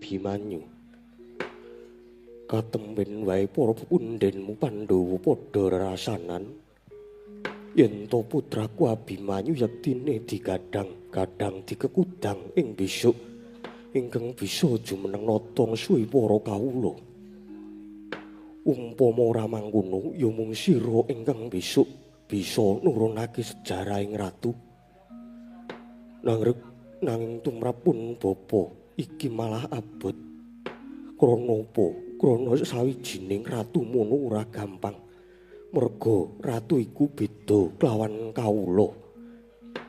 Abimanyu. Katemben wae para pepundhenmu Pandhawa padha rerasanan. Yen to putraku Abimanyu yektine digadang-gadang dikekudang ing besok ingkang bisa jumeneng nata suwi para kawula. Umpama ora mangkono ya mung sira ingkang besok bisa nurunake sejarahing ratu. Nanging tumrapun bapa iki malah abot. Krana apa? Krana sawijining ratu mono ora gampang. Merga ratu iku beda kelawan kawula.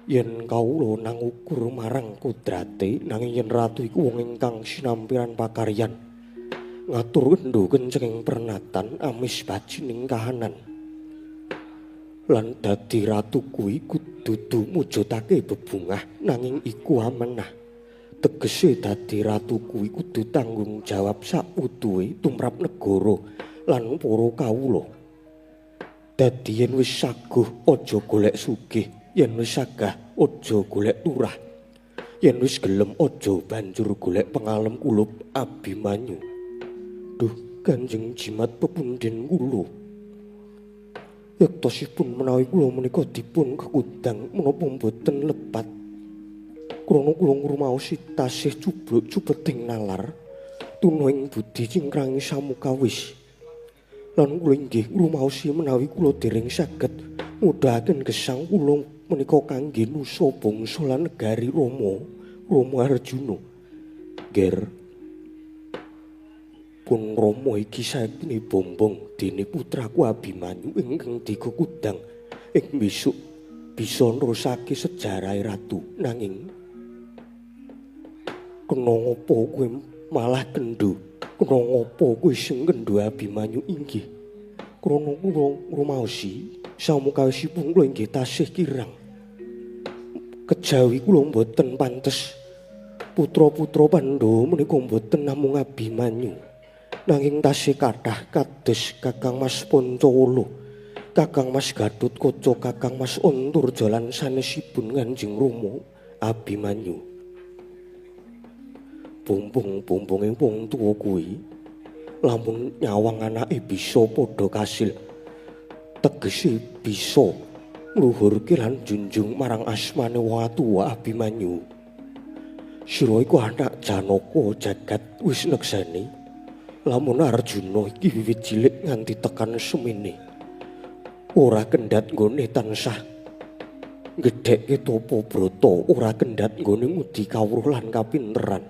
Yen kawula nang ukur marang kodrate, nanging yen ratu iku wong ingkang sinampiran pakaryan. Ngatur kendho kencenging pernatan amis bajining kahanan. Lan dadi ratu kuwi kudu mujudake bebungah nanging iku amanah. Tegese dadi ratu kuwi kudu tanggung jawab saputuhe tumrap negara lan para kawula. Dadi yen wis saguh aja golek sugih, yen wis sagah aja golek turah. Yen wis gelem aja banjur golek pengalem kulup Abimanyu. Duh, Kanjeng Jimat pepundhen kula. Yektosipun menawi kula menika dipun kekudang menapa mboten lepat. Krana kula ngrumaosi tasih cubluk-cubeting nalar tuna ing budi cingkrangi samukawis. Lan kula inggih ngrumaosi menawi kula dereng saged mudahaken gesang kula menika kangge nusa bangsa lan negari Rama Arjuna. Ger pun Rama iki saiki bombong dene putraku Abimanyu ingkang dikekudang ing besok bisa nerusake sejarah ratu. Nanging kena ngapa kowe malah kendho? Kena ngapa kowe sing kendho Abimanyu inggih? Krana kula ngrumaosi samukawisipun kula inggih tasih kirang. Kejawi kula mboten pantes putra-putra Pandhawa menika mboten namung Abimanyu. Nanging tasih kathah kados Kakang Mas Pancawala, Kakang Mas Gatotkaca, Kakang Mas Anturja lan sanesipun Kanjeng Rama Abimanyu. Bumbung-bumbunge wong tuwa kuwi lamun nyawang anake bisa padha kasil. Tegese bisa ngluhurke lan junjung marang asmane wong tuwa Abimanyu. Sira iku anak Janaka jagat wis nekseni. Lamun Arjuna iki wiwit cilik nganti tekan semene ora kendhat nggone tansah gedhekke tapa brata, ora kendhat nggone ngudi kawruh lan kapinteran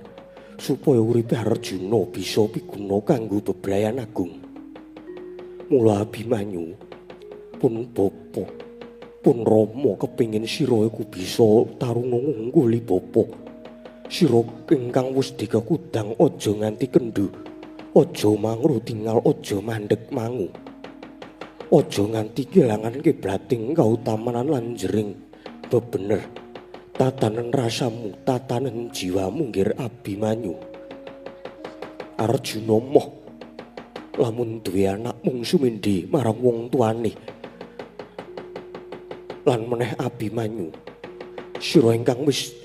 supaya uripe Arjuna bisa piguna kanggo beblayan agung. Mula Abimanyu pun bapa pun Rama kepingin sira iku bisa taruna ngungguli bapa. Sira ingkang wis dikekudang aja nganti kendhu. Aja mangru tinggal, aja mandeg mangu. Aja nganti kelangan kiblating kautamanan lan jering bebener. Tatanen rasamu, tatanen jiwamu ngger Abimanyu. Arjuna moh lamun duwe anak mung sumendhe marang wong tuane. Lan meneh Abimanyu, sira ingkang wis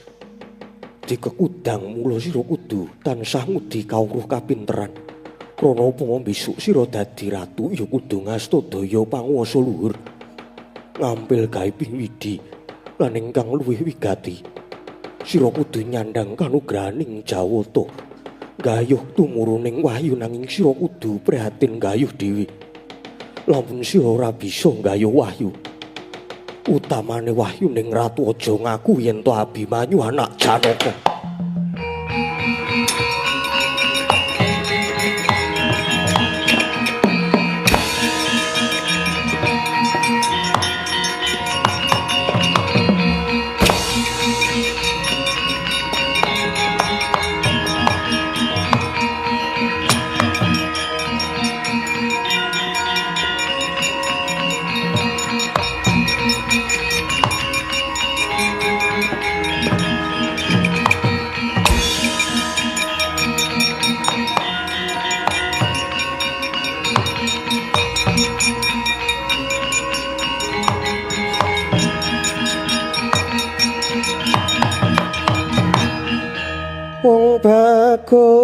dikekudang mula sira kudu tansah ngudi kawruh kapinteran. Krana upama besok sira dadi ratu ya kudu ngasta daya panguwasa luhur, ngampil gawe pingwidi lan ingkang luwih wigati. Sira kudu nyandhang kanugrahaning Jawata, gayuh tumuruning wahyu, nanging sira kudu prihatin gayuh dhewe. Lamun sira ora bisa gayuh wahyu, utamane wahyu ning ratu, aja ngaku yen to Abimanyu anak Janaka.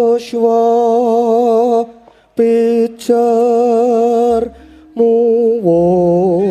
Yoswa pijar muwun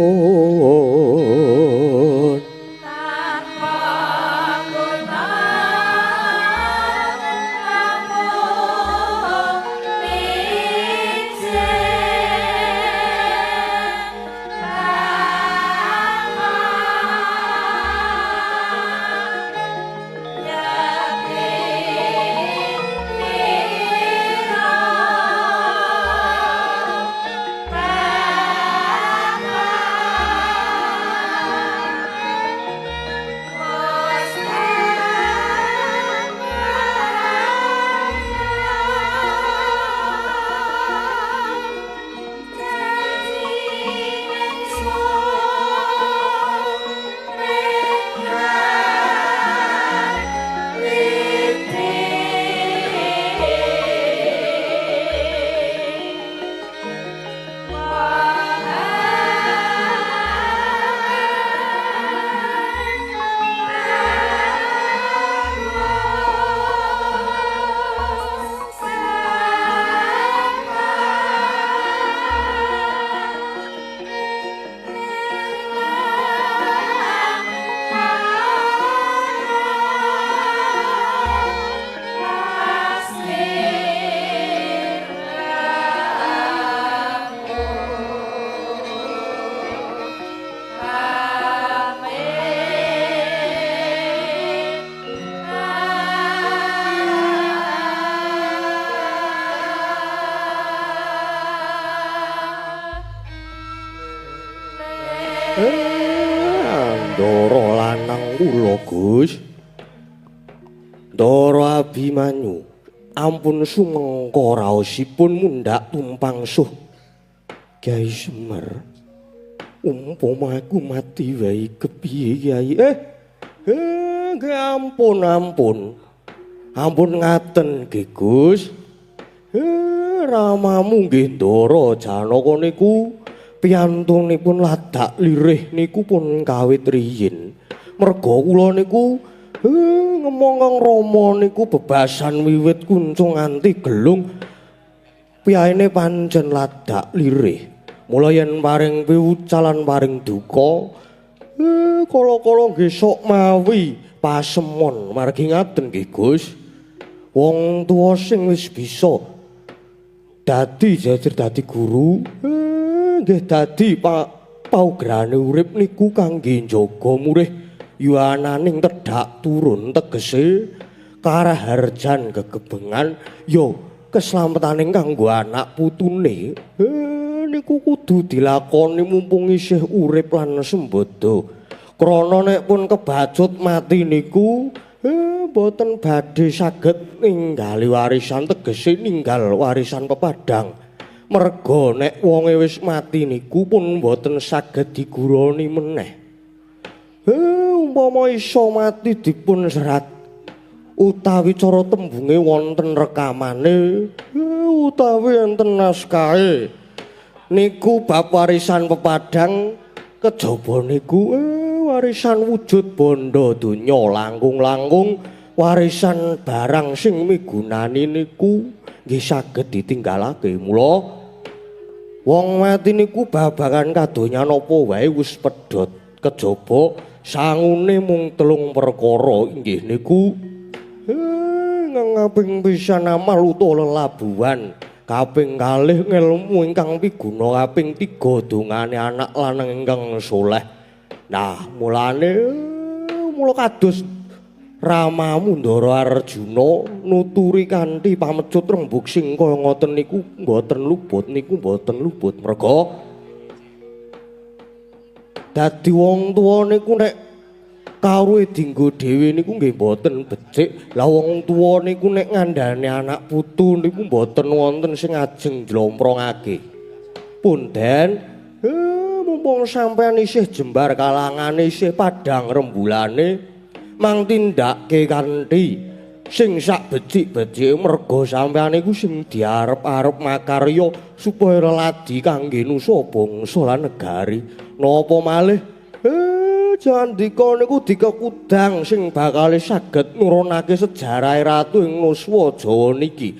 Ndara lanang kula Gus Ndara Abimanyu ampun sumengka raosipun mundhak tumpang suh Kyai Semar umpama aku mati wae kepiye Kyai ampun ampun ngaten nggih Gus ramamu nggih Ndara Janaka niku piyantunipun ladak lirih niku pun kawit riyin. Merga kula niku ngomong kang Rama niku bebasan wiwit kuncung nganti gelung piyane pancen ladak lirih. Mula yen paring piwucalan paring duka kala-kala nggih sok mawi pasemon margi ngaten nggih Gus. Wong tuwa sing wis bisa dadi jajar dadi guru nggih dadi paugerane urip niku kangge njaga murih yuananing tedhak turun tegese karaharjan kegebengan yo keslampetaning kanggo anak putune niku kudu dilakoni mumpung isih urip lan sembodo krana nek pun kebacut mati niku boten badhe saged ninggali warisan tegese ninggal warisan pepadang merga nek wonge wis mati niku pun boten saged diguroni meneh. Umpama iso mati dipun serat utawi cara tembunge wonten rekamane utawi enten naskahe niku bab warisan pepadang kejaba niku warisan wujud bondo donya langkung-langkung warisan barang sing migunani niku nggih saged ditinggalake mula wong mati niku babagan kadonyan apa wae wis pedhot kejaba sangune mung 3 perkara inggih niku ngaping pisan amal utawa lelabuhan kaping kalih ngelmu ingkang piguna kaping 3 dongane anak lanang ingkang saleh nah mulane mula kados ramamu Ndara Arjuna nuturi kanthi pamecut rembug sing kaya ngoten niku mboten luput merga dadi wong tuwa niku nek kawruhe dienggo dhewe niku nggih mboten becik lah wong tuwa niku nek ngandhane anak putu niku mboten wonten sing ajeng njlomprongake punden mumpung sampean isih jembar kalangane isih padhang rembulane mang tindakke kanthi sing sak becik-becike merga sampeyan iku sing diarep-arep makarya supaya ladi kangge nusa bangsa lan negari napa malih Candika niku dikekudang sing bakal saged nurunake sejarah ratu ing Nuswa Jawa niki.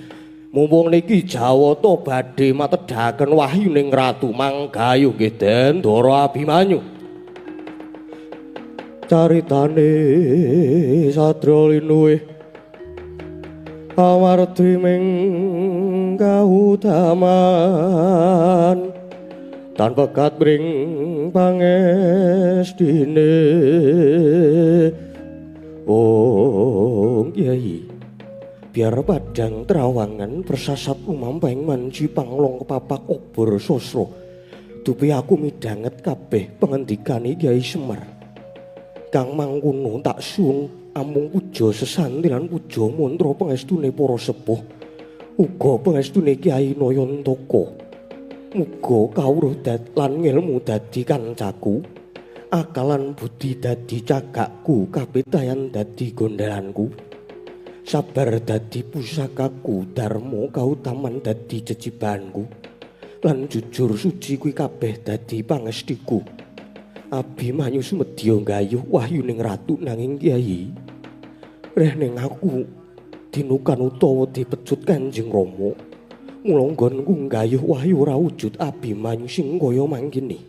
Mumpung niki Jawata badhe matedaken wahyuning ratu Manggayu nggih Dendra Abimanyu. Caritane Sadra Linuwih amardi ming kautaman tanpa kat bring pangestine Kyai biar padang terawangan persasat umampeng manci panglong kepapak obor sosro dupi aku midanget kabeh pengendikane Kyai Semar kang mangkono tak suwun amung puja sesanti lan puja mantra pangestune para sepuh uga pangestune Kyai Nayantaka. Muga kawruh lan ngilmu dadi kancaku, akalan budi dadi cagakku, kapitayan dadi gondelanku. Sabar dadi pusakaku, dharma kautaman dadi jejibanku. Lan jujur suci kuwi kabeh dadi pangestiku. Abimanyu sumedya gayuh wahyuning ratu nanging Kyai. Reh ning aku dinukan utawa dipecut Kanjeng Rama. Mula nggonku nggayuh wahyu ora wujud Abimanyu sing kaya mangkene.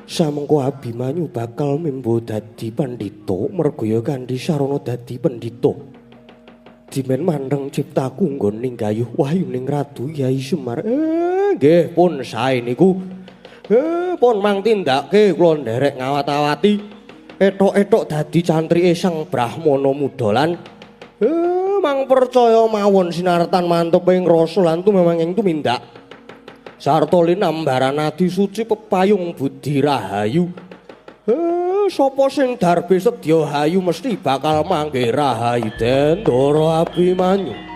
Samengko Abimanyu bakal mimbo dadi pandhita merga ya kanthi sarana dadi pendhita. Dimen mandheng ciptaku nggon ninggayuh wahyuning Ratu Kyai Semar. Nggih pun sae niku. Pun mang tindake kula nderek ngawat-awati. Etok-etok dadi cantrike Sang Brahmana Mudalan. Mang percaya mawon sinartan mantep ing rasa lan memang ing tumindak. Sarta linambaran adi suci pepayung budi rahayu. Sapa sing darbe sedya hayu mesti bakal mangke rahayu Dendra Abimanyu.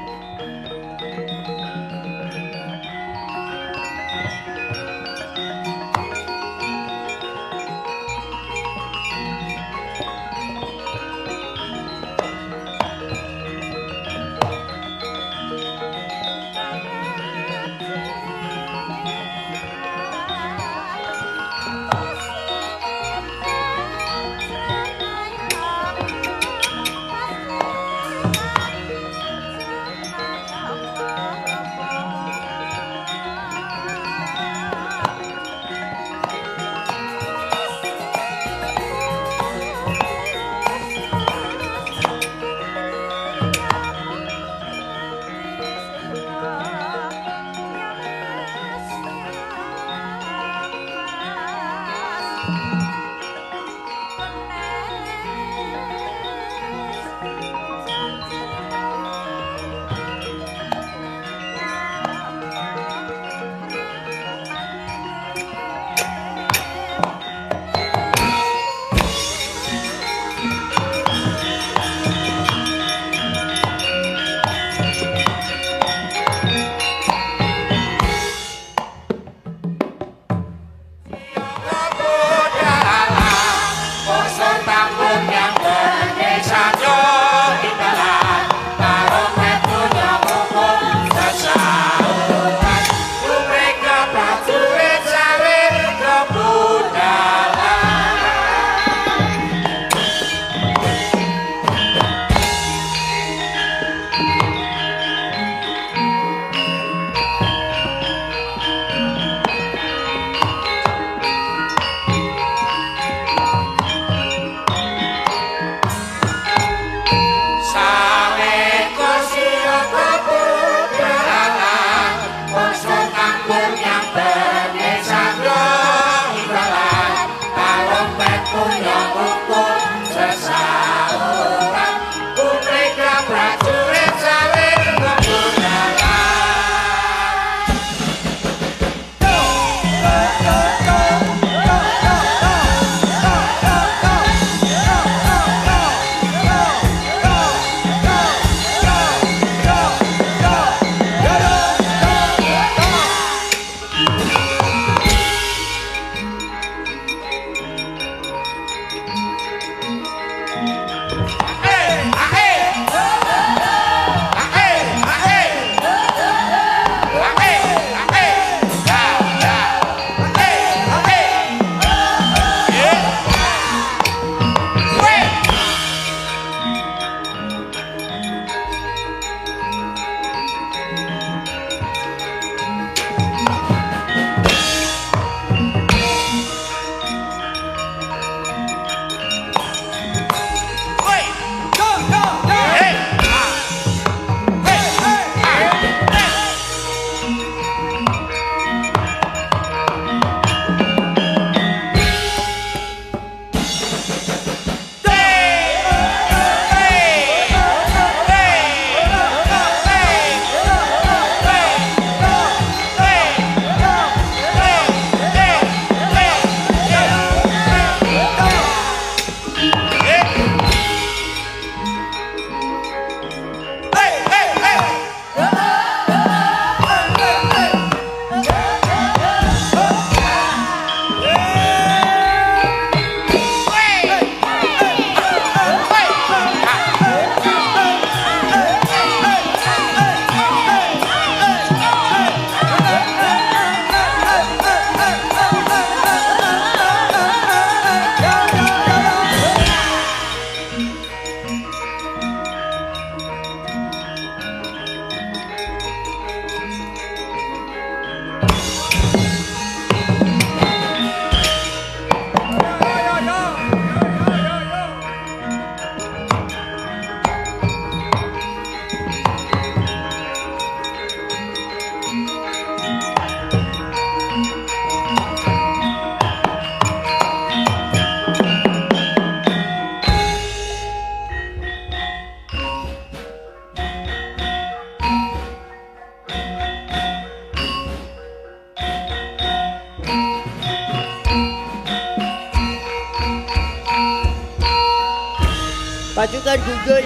Majukan Google.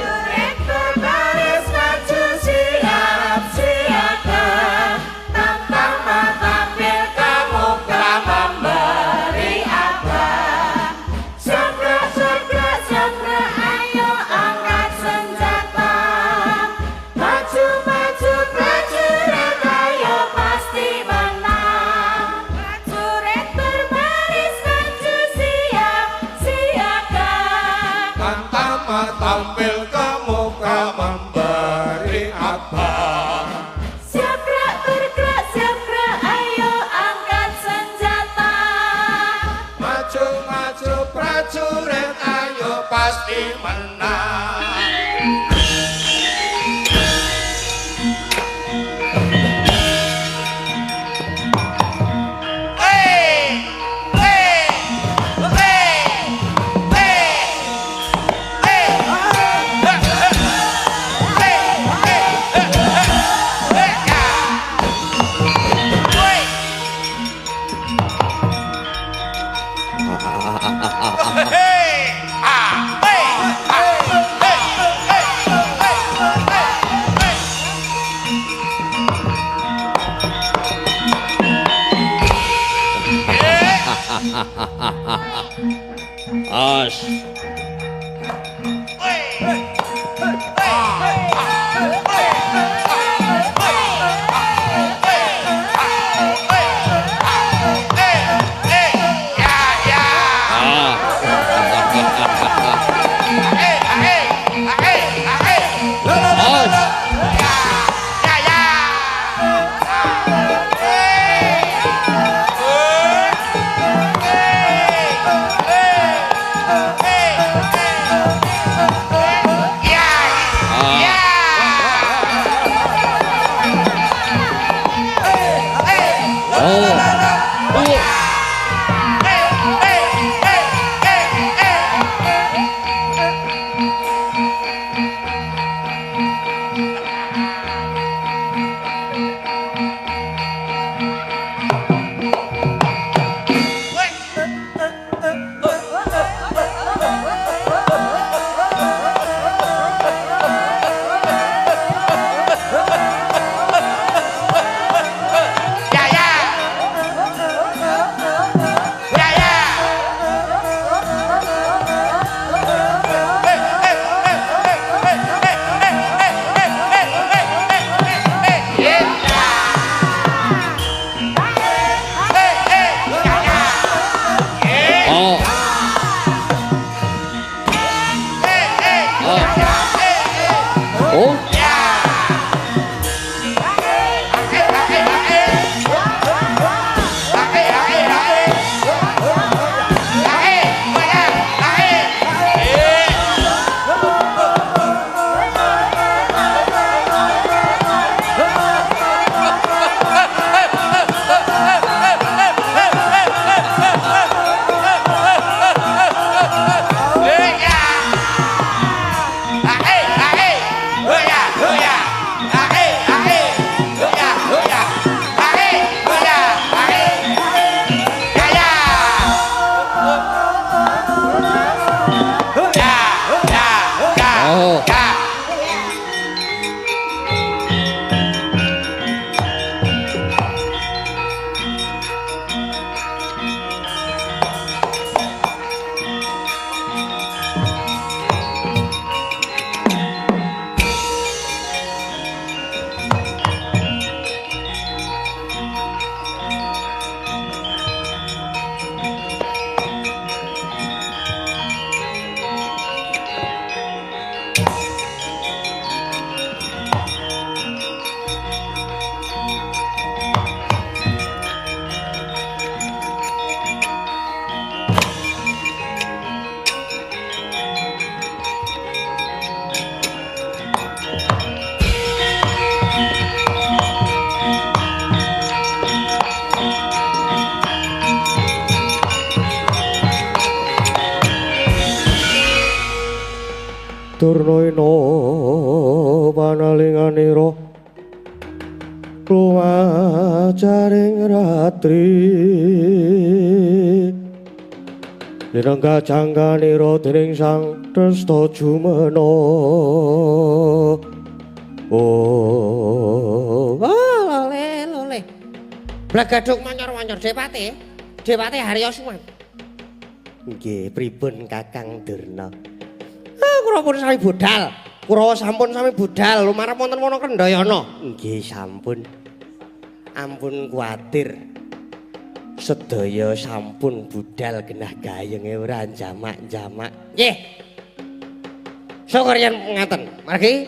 Berbaris maju siap siaga, tantang tampil kemuka memberi apa. Segra segra segra ayo angkat senjata. Maju maju prajurit ayo pasti menang. Prajurit berbaris maju siap siaga, tantang tampil ke muka memberi apa. siap gerak bergerak siap gerak ayo angkat senjata. Maju maju prajurit ayo pasti menang. As. Durnaena panalinganira lumacaring ratri Nirangga jangganira dening sang Dresta Jumena. Oh, lole. Blagaduk manyor-manyor Depati. Depati Harya Suman. nggih pripun Kakang Durna? Kula pun sami budal. Kurawa sampun sami budal lumarep wonten Wono Kendayana. Nggih sampun. Ampun kuwatir. Sedaya sampun budal genah gayenge ora jamak-jamak. Nggih. Syukur yen ngaten. Margi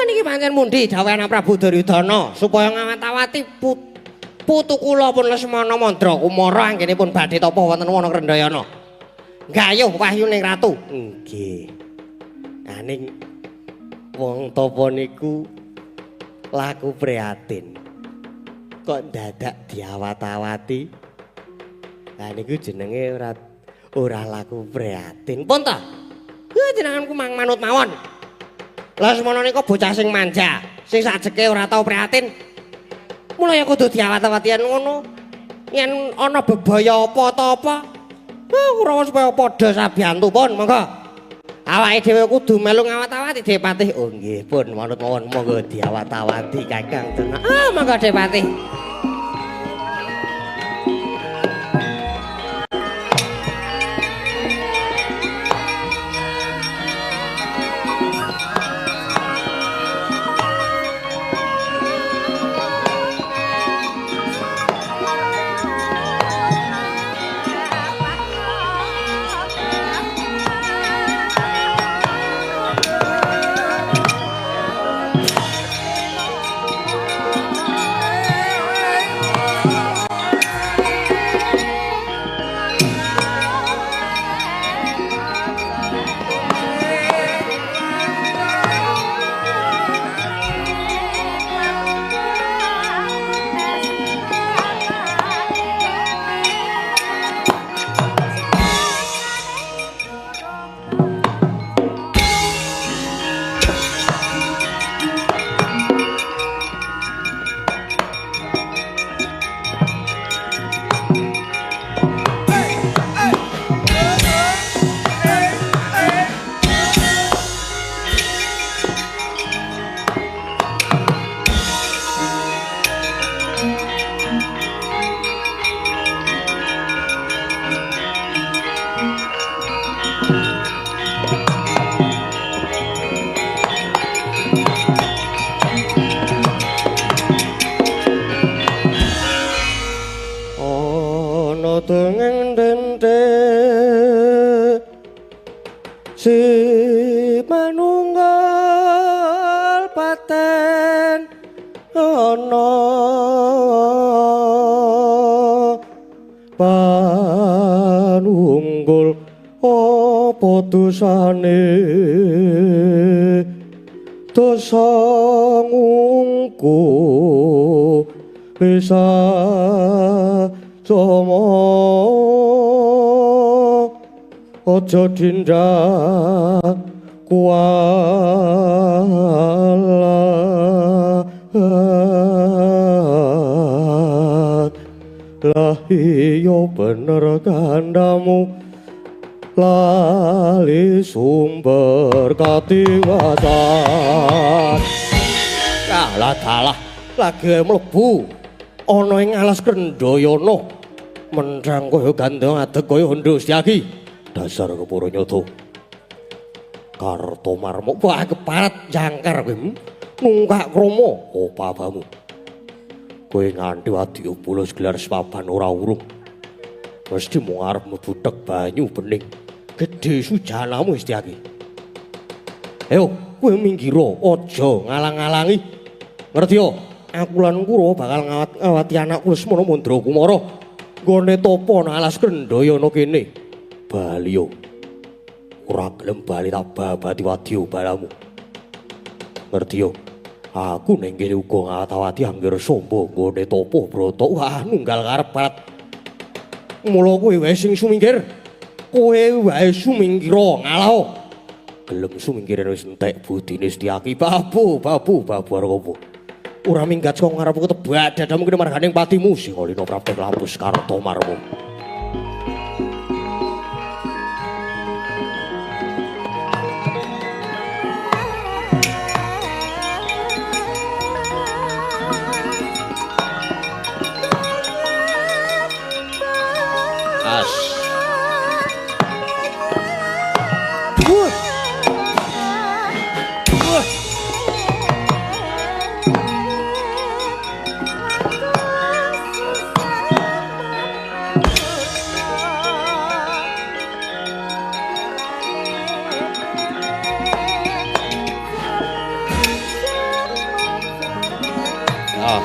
niki pancen mundi dawuhan Prabu Duryudana supaya ngawat-awati putu kula pun Lesmana Mandra Kumara anggenipun badhe tapa wonten Wono Kendayana. Gayuh wahyuning ratu. Nggih. Aning wong tapa niku laku prihatin. Kok dadak diawat-awati. Lah niku jenenge ora laku prihatin. Pun ta? Jenenganku mang manut mawon. Lesmana nika bocah sing manja, sing sajeke ora tau prihatin. Mula ya kudu diawat-awati yen ngono. Yen ana bebaya apa ta apa, Kurawa supaya padha sabiyantu pun, monggo. Awake dhewe kudu melu ngawat-awati Depati. Oh nggih pun manut mawon monggo diawat-awati Kakang Durna. Monggo Depati. Dengeng dente si manunggal paten ana panunggul apa dosane dosa ngungku bisa Somo ojo dindak kualat lah iya bener kandamu lali sumber katiwasan kalah dalah lagi mlebu ana ing alas Kendayana mendrang kaya gandeng adeg kaya Hendra Setyaki dasar kepara nyata Kartomarma wah keparat jangkar kowe nungkak krama apa abamu kowe nganti wadya bolos gelar sepaban ora urung mesti mung arep mbutek banyu bening gedhe sujanamu Setyaki ayo kowe minggira aja ngalang-alangi ngerti yo aku lan Kurawa bakal ngawati anakku Lesmana Mandra Kumara nggone tapa nang alas Kendayana kene bali yo ora gelem bali tak babati wadya balamu ngerti yo aku ning kene uga ngawati angger samba nggone tapa brata wah nunggal karep parat mula kowe wae sing sumingkir kowe wae sumingira ngalah gelem sumingkir wis entek budine Setyaki babu arep ora minggat kok ngarepku tebak dadamu kene marganing patimu sing alina praptek lapus Kartomarma As.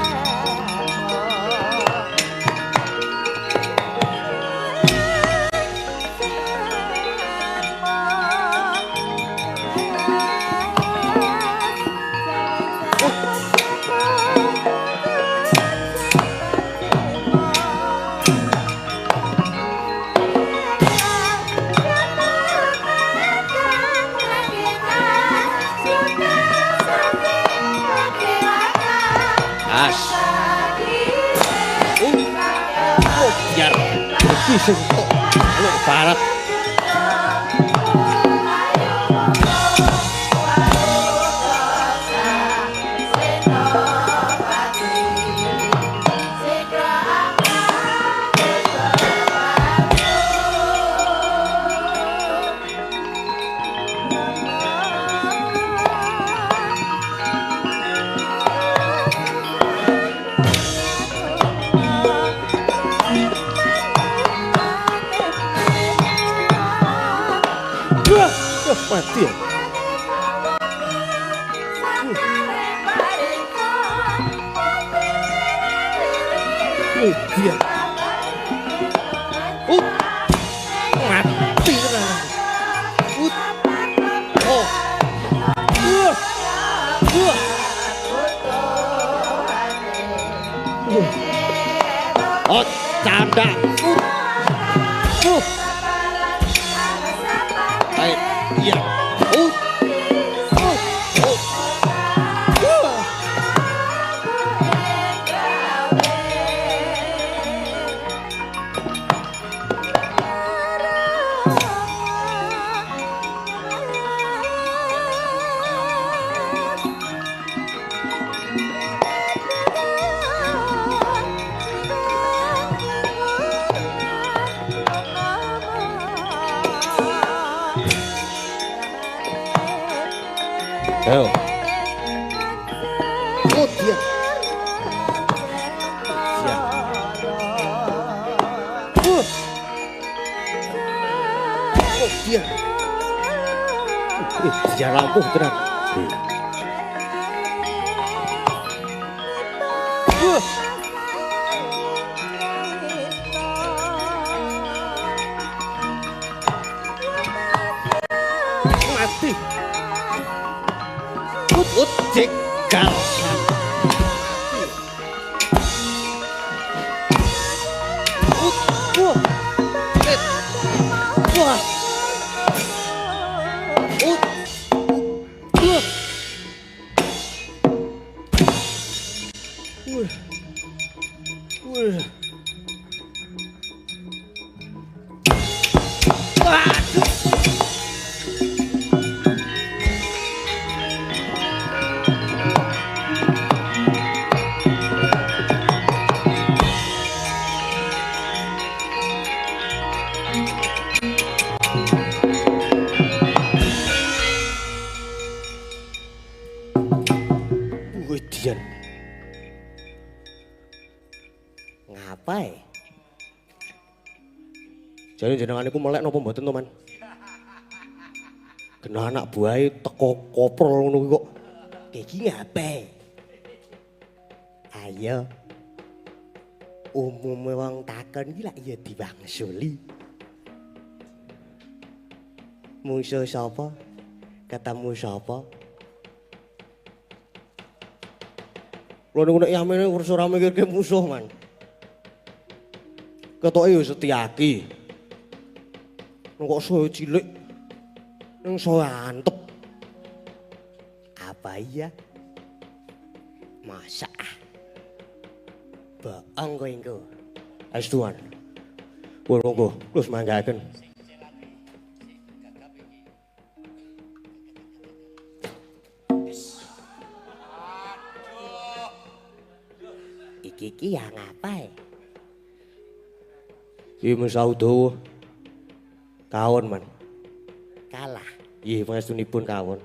Biar iki sing kok lu barat. Mati ya? Dia. Mati tenan. Oh. Oh, canda. Baik. Iya. Ayo. Oh dia. Siap. Oh dia. Dia lampu tenan. Mati. Jegal. Dian. Ngapain? Jadi jenengan iku melek napa mboten to, Man? Kena anak buahe teko koprol ngono kok. Iki ngapain? Ayo. Umume wong takon iki lak ya diwangsuli. Musuh sapa? Ketemu sapa? Lha nek yamene wis ora mikirke musuh, Man. Ketoke yo Setyaki. Nek kok saya cilik ning saya antep. Apa iya? Masa bohong kowe engko. Astuan. Pun monggo, terus manggaken. Iki yang apa ya? Iki Musaudawa. Kawon, Man. Kalah. Nggih, pangestunipun kawon.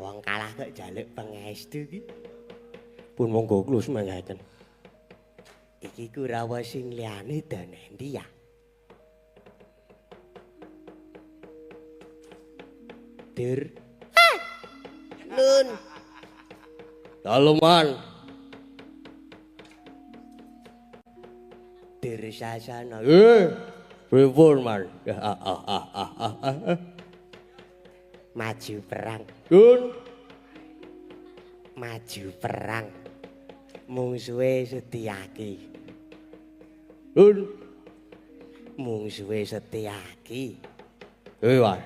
Wong kalah kok njaluk pangestu iki. Pun monggo kula semangaken. Iki Kurawa sing liyane dan endi ya? Dur. Nun. Daleman. Dirsasana. Pripun, Man? Maju perang. Dun. Maju perang. Mungsuhe Setyaki. Dun. Mungsuhe Setyaki. Man.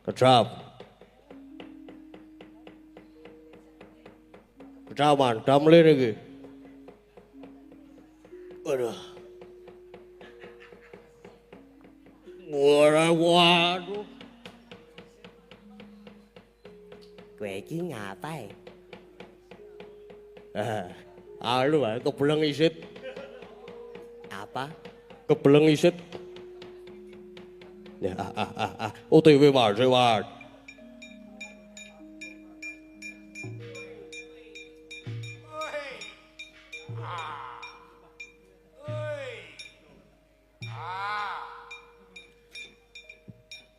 Kedap. Kedap, Man. Damlin iki. Aduh. Waduh. Kowe iki ngapae? Anu wae kebeleng isit. Apa? Kebeleng isit. Ya, OTW Mas, Mas.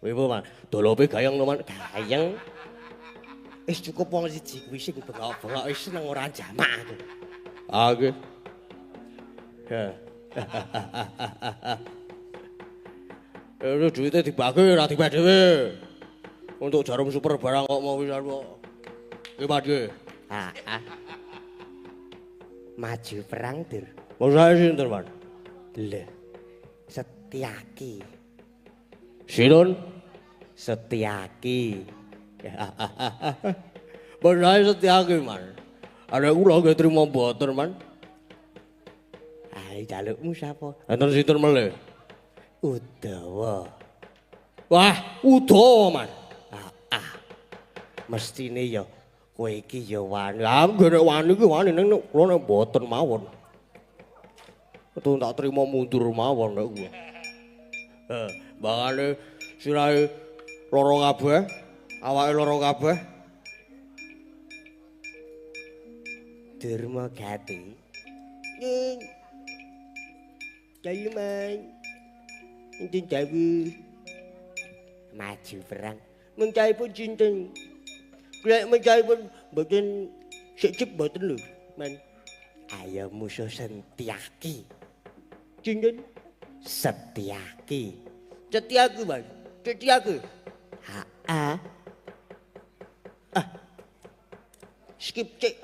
Wibu Man, dolope gayeng no Man. Gayeng. Wis cukup wong siji kuwi sing bengok-bengok wis seneng ora jamak aku. Oke. Ya. Duitnya dibagi, ora dibagi dhewe. Untuk jarum super barang kok mau pisan kok. Ki Padhe. Maju perang, Dir. Maksudnya sinten, Man? Lho. Setyaki. Sinten? Setyaki. Maksudnya Setyaki, Man. Ada kula nggih trimo mboten, Man. Ai jalukmu sapa? Enten sinten melih? Udawa. Wah, Udawa, Man. Mestine ya kowe iki ya wani. Lah nggih nek wani ki wani ning kula nek mboten mawon. Betul tak terima mundur mawon nek kuwi. Bangane sirahe lara kabeh, awake lara kabeh. Durma Gati. Ning. Jayu man. Intin jawu. Maju perang. Mencai pun cinten. Kulek mencai pun mboten secep mboten lho, Man. Ayo musuh Setyaki. Cinten Setyaki. Setyaki, Man. Setyaki. Skip cek.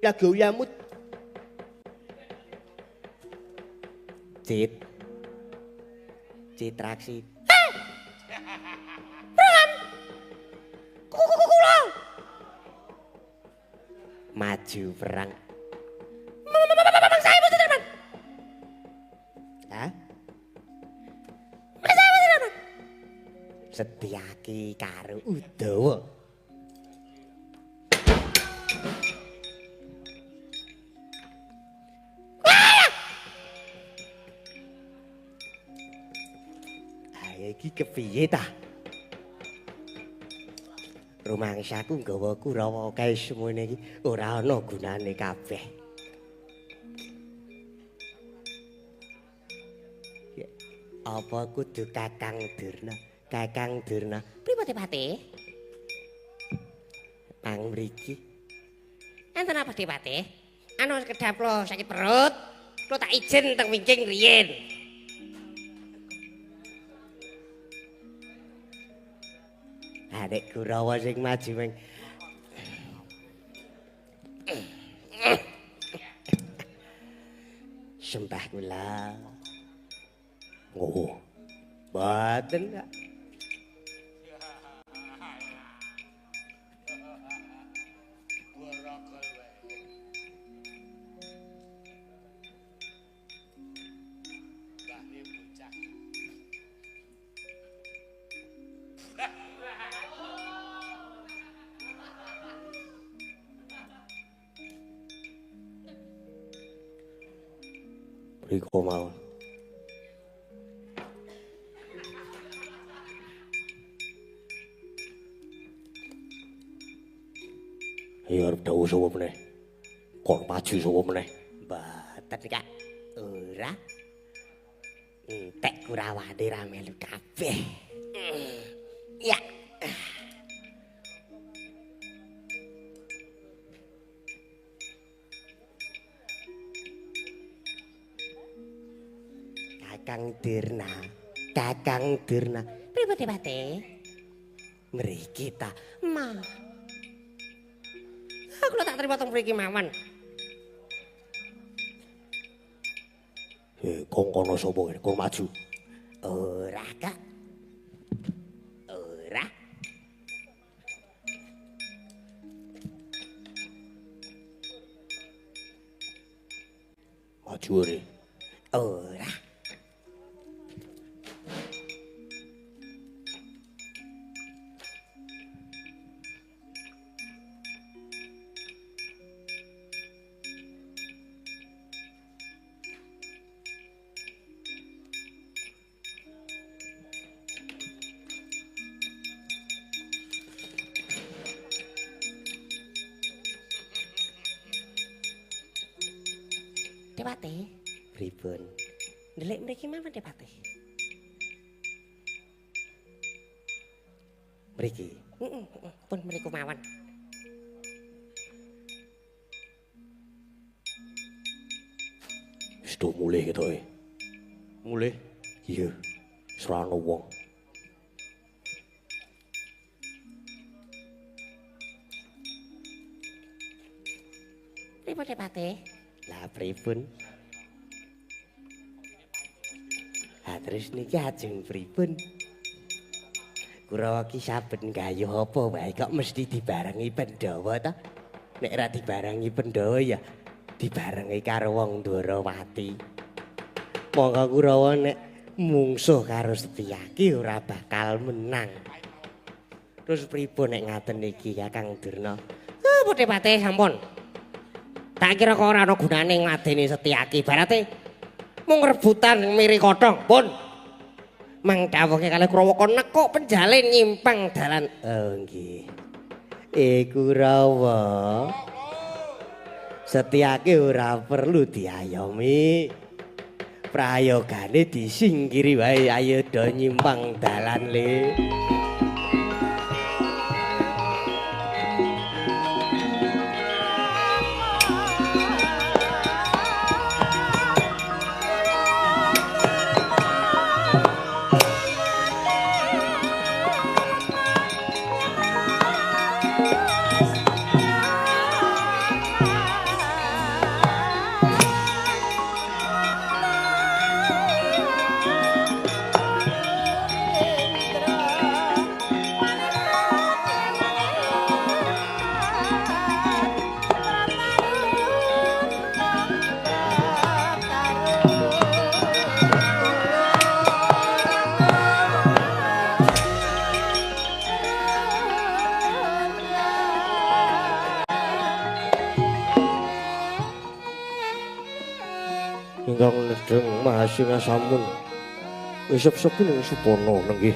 Lagu Yamut. Citraksi. Maju perang. Setyaki karo Udawa. Iki kepiye ta? Rumangsaku nggawa Kurawa kae semene iki ora ana gunane kabeh. Apa kudu Kakang Durna? Kakang Durna. Pripun Patih? Pang mriki. Enten apa Patih? Anu kedap lo sakit perut. Lo tak izin teng wingking riyin. Adek Kurawa sing maju meng. Sembah kula. Oh. Boten kak. Riko mawon. Ayo arep dawuh sapa meneh? Kok maju sapa meneh? Boten kak. Ora. Entek Kurawane ra melu kabeh. Ya. Kakang Dirna. Pripun Depate? Mriki ta. Aku tak terima teng mriki mawon. Kongkono sapa kene? Kok maju. Ora, Kak. Ora. Maju ore. Ora. Depate, pripun? Ndelik mriki mawon Depate. Mriki. Pun mriku mawon. Wis do mulih ketoke. Mulih. Iya. Serana wong. Pripun Depate? Lah pripun? Terus niki ajeng pripun? Kurawa ki saben gayuh apa wae kok mesti dibarengi Pandhawa ta? Nek ora dibarengi Pandhawa ya dibarengi karo wong Ndwarawati. Monggo Kurawa nek mungsuh karo Setyaki ora bakal menang. Terus pripun nek ngaten niki Kakang Durna? Putih-patih sampun. Tak kira kok ora ana gunane ngladeni Setyaki barate mung rebutan miri kothong pun mang dawuhe kalih Kurawa nekuk penjalin nyimpang dalan. Oh nggih. Kurawa Setyaki ora perlu diayomi. Prayogane disingkiri wae ayo do nyimpang dalan le. Ingkang nedheng Mahasingha sampun ngisep-sepi ing Supana nenggih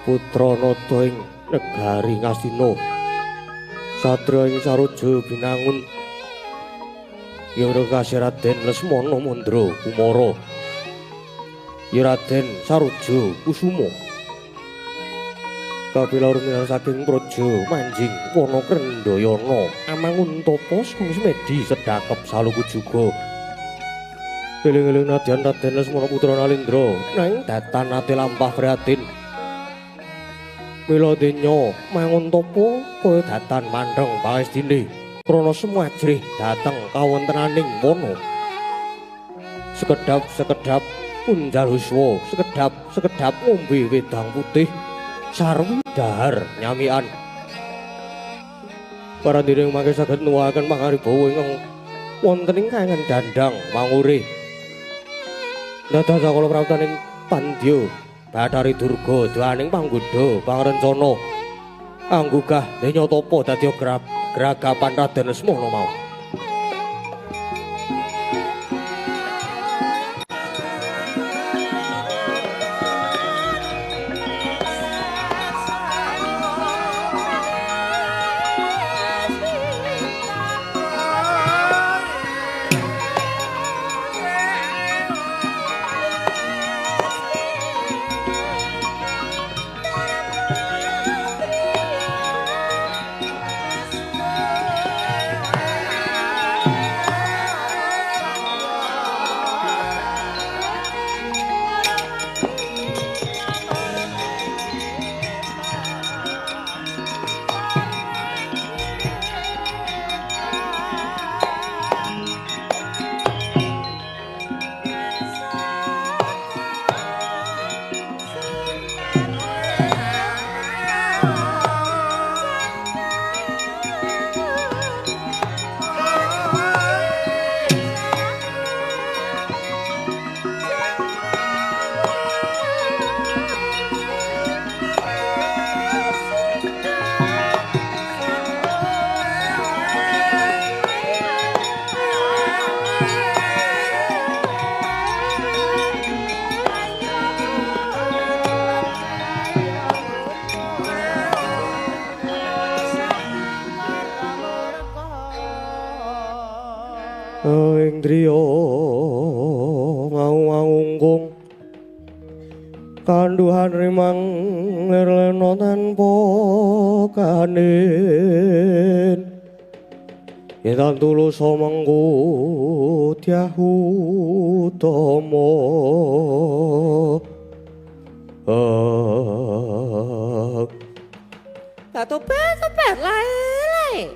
putra nada ing negari Ngastina Sadra ing Saroja binangun ya kasih Raden Lesmana Mandra Kumara ya Raden Saroja Kusuma kapilawur minar saking praja Manjing Wana Krendayana amangun tapa sang Semedi sedakep saluku juga eling-eling nadyan Raden Lesmana putra Nalindra nang datan ati lampah prihatin mila denya mangun tapa kaya datan mandheng pangestine krana semajrih dhateng kawontenaning wana sekedhap unjal huswa sekedhap ngombe wedang putih sarwi dahar nyamikan para dhereng mangke saged nuwuhaken pangaribawa ingkang wonten ing kayangan dandang mangure dados kala prawutaning Pandya Bathari Durga duaning panggoda pangrencana anggugah denya tapa dadi gragapan Raden Lesmana mau. ing driya ngawung-awungkung kanduhan rimang lirlena tanpa kanin yen tulus mengko dyahutama Topet lae.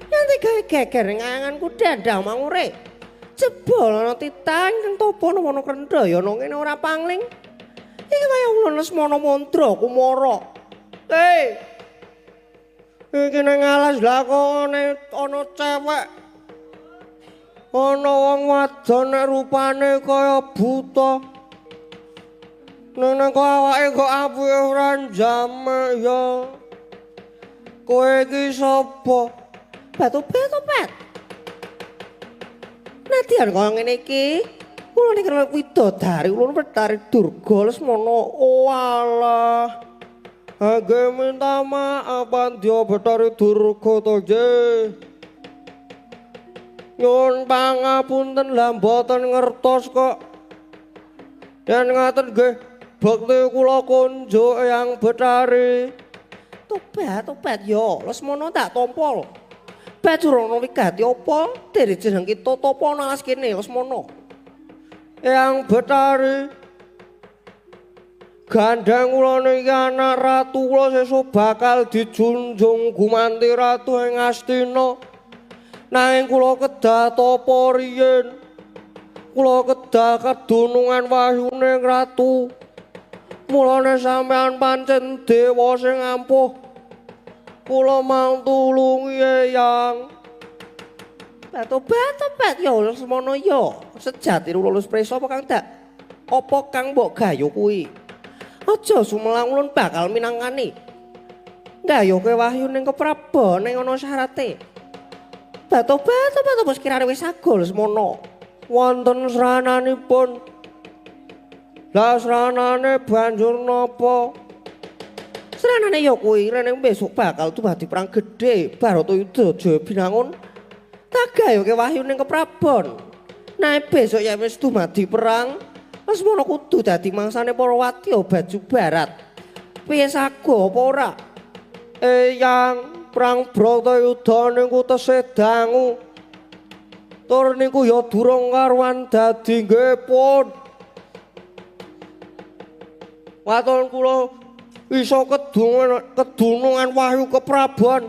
Nanti gawe geger ning anganku dandang mangure. Jebol ana titang kang topo ana kendhaya ana ngene ora pangling. Iki kaya ulun Lesmana Mandra Kumara. Iki nang alas lakone ana cewek. Ana wong wadon nek rupane kaya buta. Nang kok awake kok apike ora jame ya. Kowe iki sapa? Topet. Nadian kaya ngene iki. Kula nek kena widodari, kula Betari Durga Lesmana. Oh alah. Age minta maaf Pandya Betari Durga to nggih. Nyuwun pangapunten lah mboten ngertos kok. Yen ngaten nggih, bekti kula kunjuk Eyang Betari. Topet yo, Lesmana tak tompol. Bajurana wigati apa? Dere jeneng kita topo nang kene Lesmana. Eyang Betari. Gandeng kula niki anak ratu kula sesuk bakal dijunjung gumanti ratu ing Astina. Nanging kula kedah tapa riyin. Kula kedah kadunungan wahyuning ratu. Mulane sampean pancen dewa sing ampuh. Kula mau tulungi Eyang. Topet ya Lesmana ya. Sejati lulus prisa apa Kang Dak? Apa Kang mbok gayo kuwi? Aja sumelang ulun bakal minangkani. Gayoke wahyu ning keprabon ning ana syarate. Topet wis kirane wis sagol Lesmana. Wonten srananipun. Lah sranane banjur napa? Sranane ya kuwi rene besok bakal dadi perang gedhe Baratayuda Jaya Binangun. Tak gayoke wahyu ning keprabon. Nek besok ya wis dumadi perang, Lesmana kudu dadi mangsane para wadya baju barat. Piye sago apa ora? Eyang perang Baratayuda niku tesih dangu. Tur niku ya durung karuan dadi nggih pun. Waton kula iso kedunungan wahyu keprabon.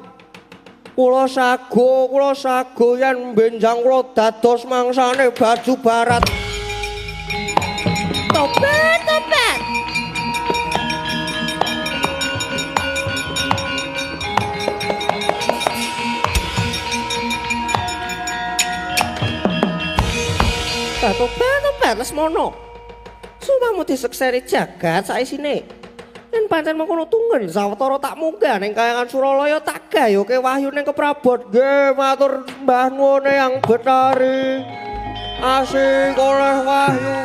Kula sago yen benjang kula dados mangsane baju barat. Topet. Topet Lesmana. Sumamu disekseri jagat saisine. Yen pancen mengkono tunggen sawetara tak munggah ning Kahyangan Suralaya tak gayoke wahyu ning keprabon. Nggih matur Mbah nuwun Eyang Betari. Asih oleh wahyu.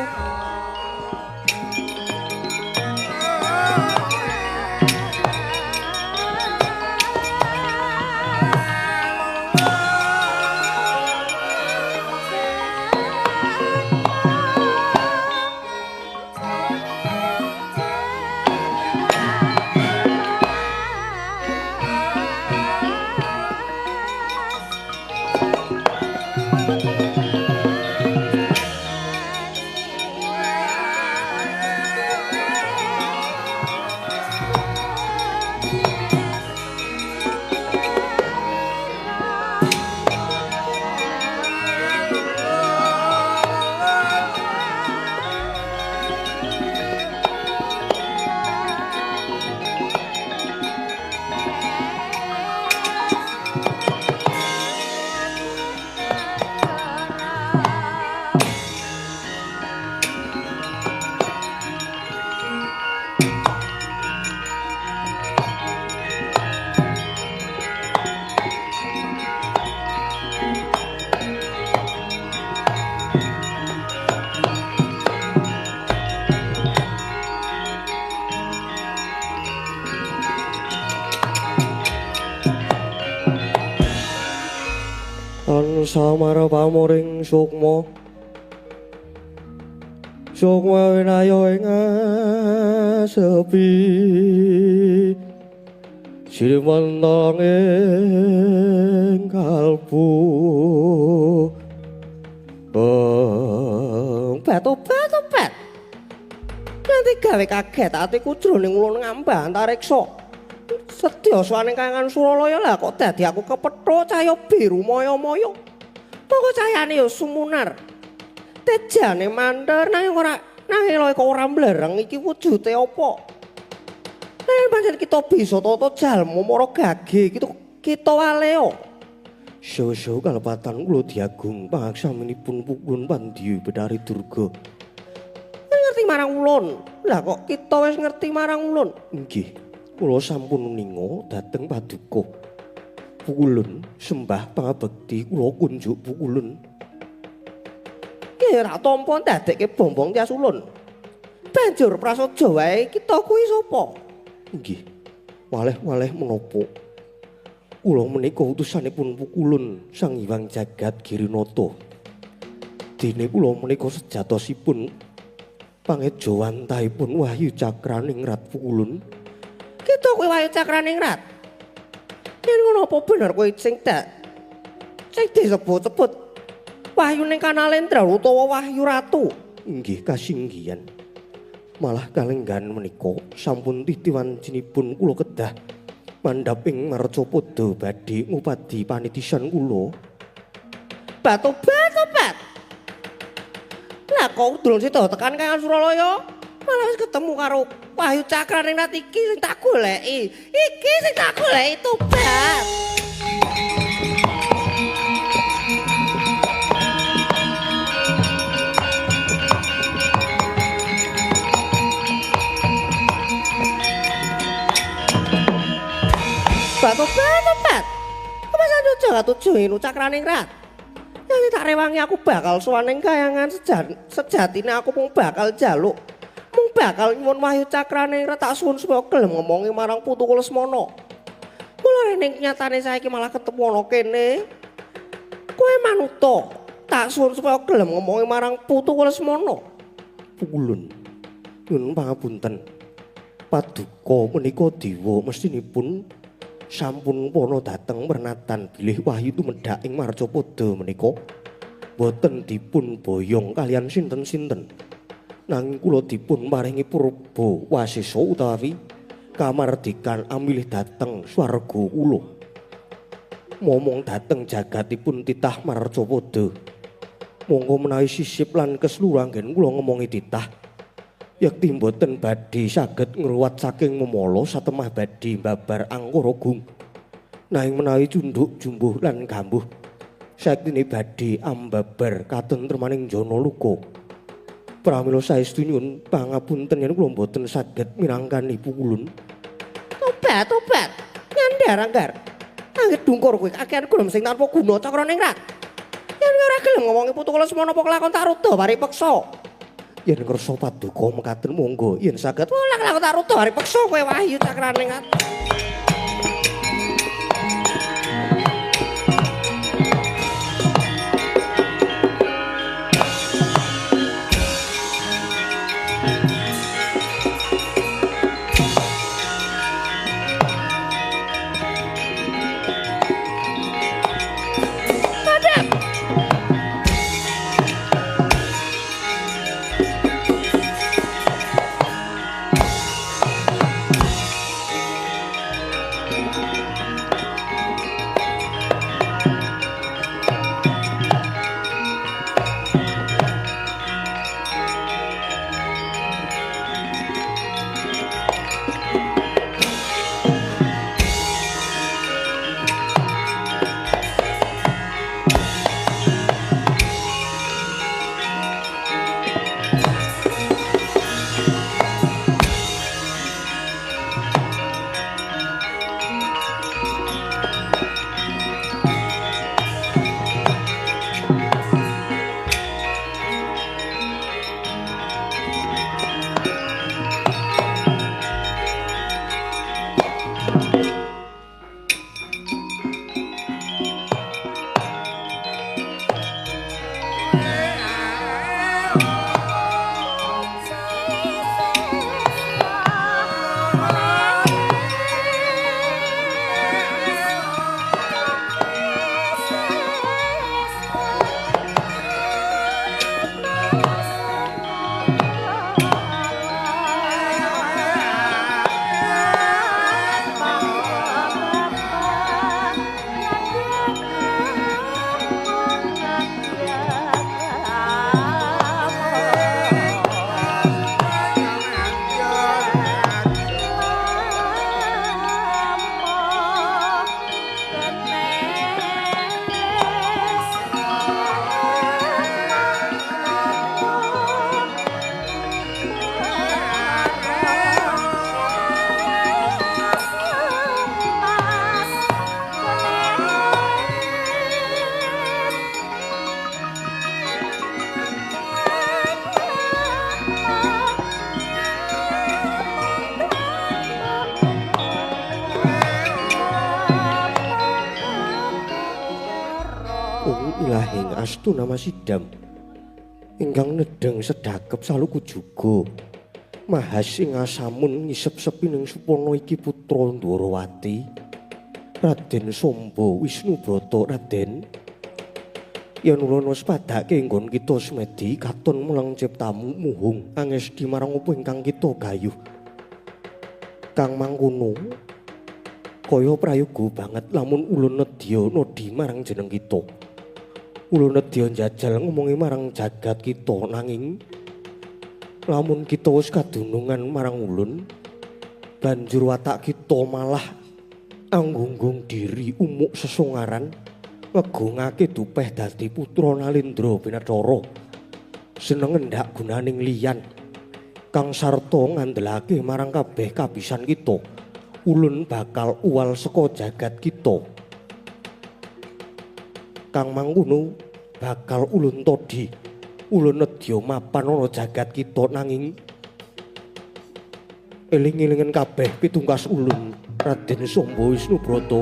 tansah marepamoring sukma sukma winayo ing sepi Sirimanang ing kalbu Obat. Nanti gawe kaget atiku jroning ulun ngambah antariksa. Sedya swaning kangen Suralaya lah kok dadi aku kepethuk cahya biru moyo-moyo. Monggo cahayane ya sumunar. Tejane mandher nanging lho kok ora mblereng iki wujude apa? Nek pancen kita bisa tata jalma mara gage kita waleo. Sewu-sewu kalepatan kula diagung pangaksaminipun Pukulun Pandya Betari Durga. Ngerti marang ulun. Lah kok kita wis ngerti marang ulun? Nggih, kula sampun ninga dhateng paduka. Pukulun sembah pangabekti kula kunjuk Pukulun. Ki ora tampa ndadekke bombong tias ulun. Banjur prasaja wae kita kuwi sapa? Nggih, waleh-waleh menapa? Kula menika utusanipun Pukulun Sang Hyang Jagat Girinata. Dene kula menika sejatosipun pangejawantahipun Wahyu Cakraningrat Pukulun. Kita kuwi Wahyu Cakraningrat. Yen ngono apa bener kowe sing disebut-sebut Wahyu ning Kanalendra utawa Wahyu Ratu? Inggih kasinggihan. Malah kalenggan menika sampun titiwancinipun kula kedah mandhap ing Marcapada badhe ngupadi panitisan kula. Bat. Lah kok durung sida tekan Kangen Suralaya? Malah wis ketemu karo Wahyu Cakraningrat iki sing tak goleki. Iki sing tak goleki tobat. Bat. Apa saja gak tujuin Cakraningrat? Yang tak rewangi aku bakal sowaning kayangan sejatine aku mung bakal jaluk. Mung bakal nyuwun Wahyu Cakraningrat tak suwun supaya gelem ngomongi marang Putu Lesmana. Mula ning nyatane saiki malah ketemu ana kene. Kowe manuta tak suwun supaya gelem ngomongi marang Putu Lesmana. Pukulun nyuwun pangapunten. Paduka menika dewa mestinipun sampun pono dateng pernatan bilih Wahyu tumedhak ing Marcapada menika boten dipun boyong kalian sinten-sinten. Nanging kula dipun maringi purba wasesa utawi kamardikan amilih dateng swarga kula. Momong dateng jagatipun titah Marcapada. Monggo menawi sisip lan kesluru anggen kula ngomongi titah. Yakti mboten badhe saged ngruwat saking memala satemah badhe mbabar angkara gung. Nanging menawi cundhuk jumbuh lan gambuh saktine badhe ambabar katentremaning jana luka. Pramila saestu nyuwun pangapunten yen kula mboten saged mirangkani Pukulun. Tobat. Ngandar-anggar. Anggit dungkur kowe kakehan gelem sing tanpa guna Cakraningrat. Yen ora gelem ngomongi Putu Lesmana apa kelakon tak ruda paripeksa. Yen ngersa paduka mekaten monggo yen saged lakon tak ruda paripeksa kowe Wahyu Cakraningrat. Ung ilahing astu nama sidam ingkang nedeng sedakep saluku juga mahasing asamun ngisep-sepi ning supana iki putra Ndwarawati Raden Samba Wisnubrata Raden yen ulun wis padhake nggon kita semedi katon mulang ciptamu muhung angesti marang apa ingkang kita gayuh kang mangkono kaya prayoga banget lamun ulun nedya nodi marang jeneng kita ulun nedya njajal ngomongi marang jagat kita nanging lamun kita wis kadunungan marang ulun banjur watak kita malah anggunggung diri umuk sesongaran ngegungake dupeh dadi putra Nalendra Binathara seneng ngendak gunaning liyan kang sarta ngandelake marang kabeh kabisan kita ulun bakal uwal saka jagat kita kang mangkono bakal ulun todi ulun nedya mapan ana jagat kita nanging eling-elingen kabeh pitungkas ulun Raden Samba Wisnubrata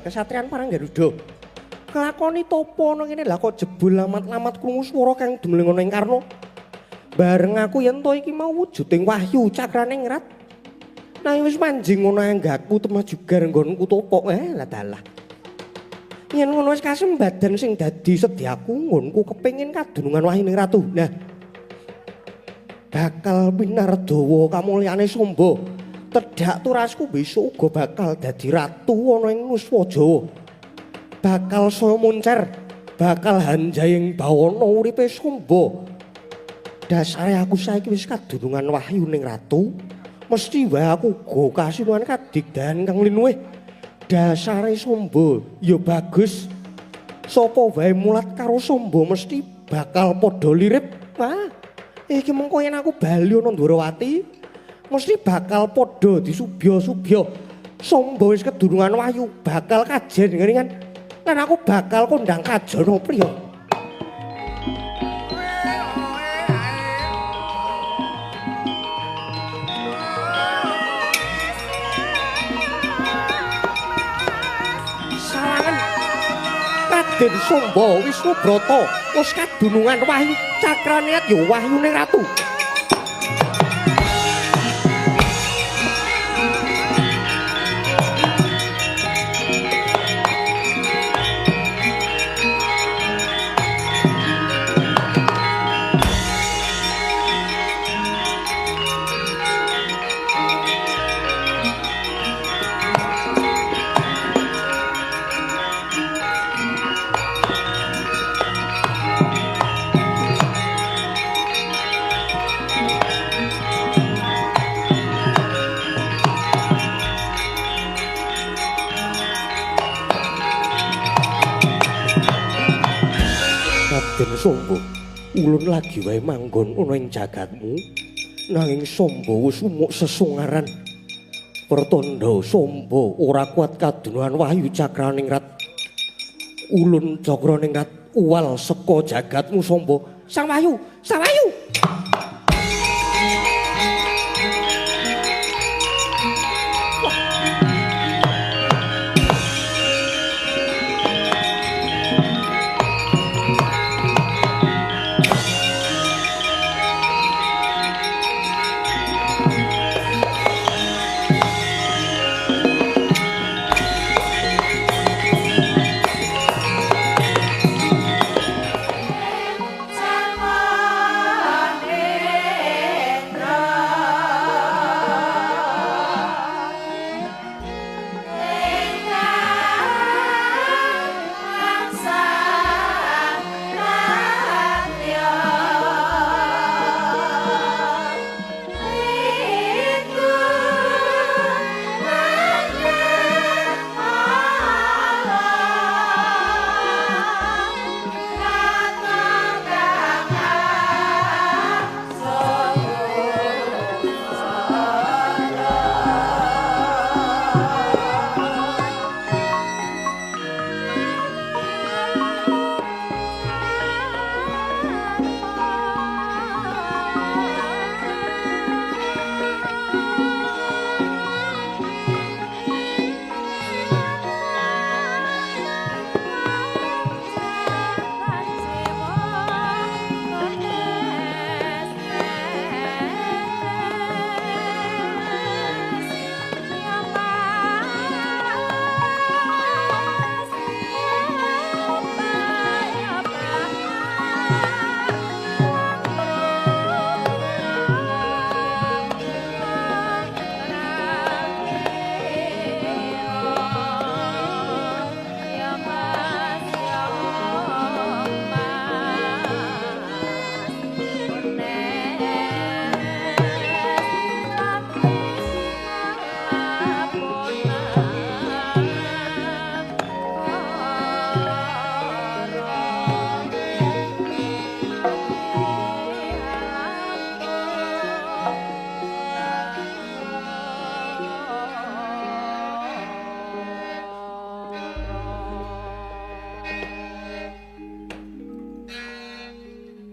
Kesatrian Paranggaruda kelakoni topo ana kene lha kok jebul lamat-lamat krungu swara kang dumeleng ana ing karna bareng aku yen to iki mau wujuding wahyu cakrane ngrat nanging wis manjing ana anggaku temah jugar nggonku topo lah dalah yen ngono wis kasembadan sing dadi sedyaku nggonku kepengin kadunungan wahyu ning ratu nah bakal minardawa kamulyane Samba tedhak turasku besok uga bakal dadi ratu ana ing Nuswa Jawa. Bakal saya muncer, bakal hanjaying bawana uripe Samba. Dasare aku saiki wis kadunungan wahyu ning ratu, mesti wae aku uga kasinuhan kadigdahan kang linuwih. Dasare Samba ya bagus. Sapa wae mulat karo Samba mesti bakal padha lirip. Wah, iki mengko yen aku bali ana Ndwarawati mesti bakal padha disubya-subya. Samba wis kedurungan wahyu bakal kajen ngene lan aku bakal kondang kajana priya. Sawangen Raden Samba Wisnubrata wis kadunungan wahyu cakrane ya wahyune ratu. Raden Samba, ulun lagi wae manggon ana ing jagatmu, nanging Samba wis umuk sesongaran. Pertanda Samba ora kuat kadunuhan wahyu cakraning rat. Ulun cakraning rat uwal saka jagatmu Samba. Sang Wahyu, Sang Wahyu.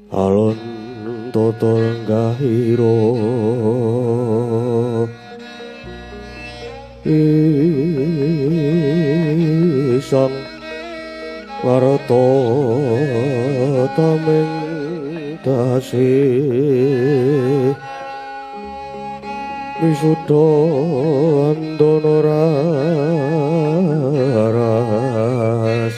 alon toto lenggahiro isang warta tameng tasih wisuda andana raras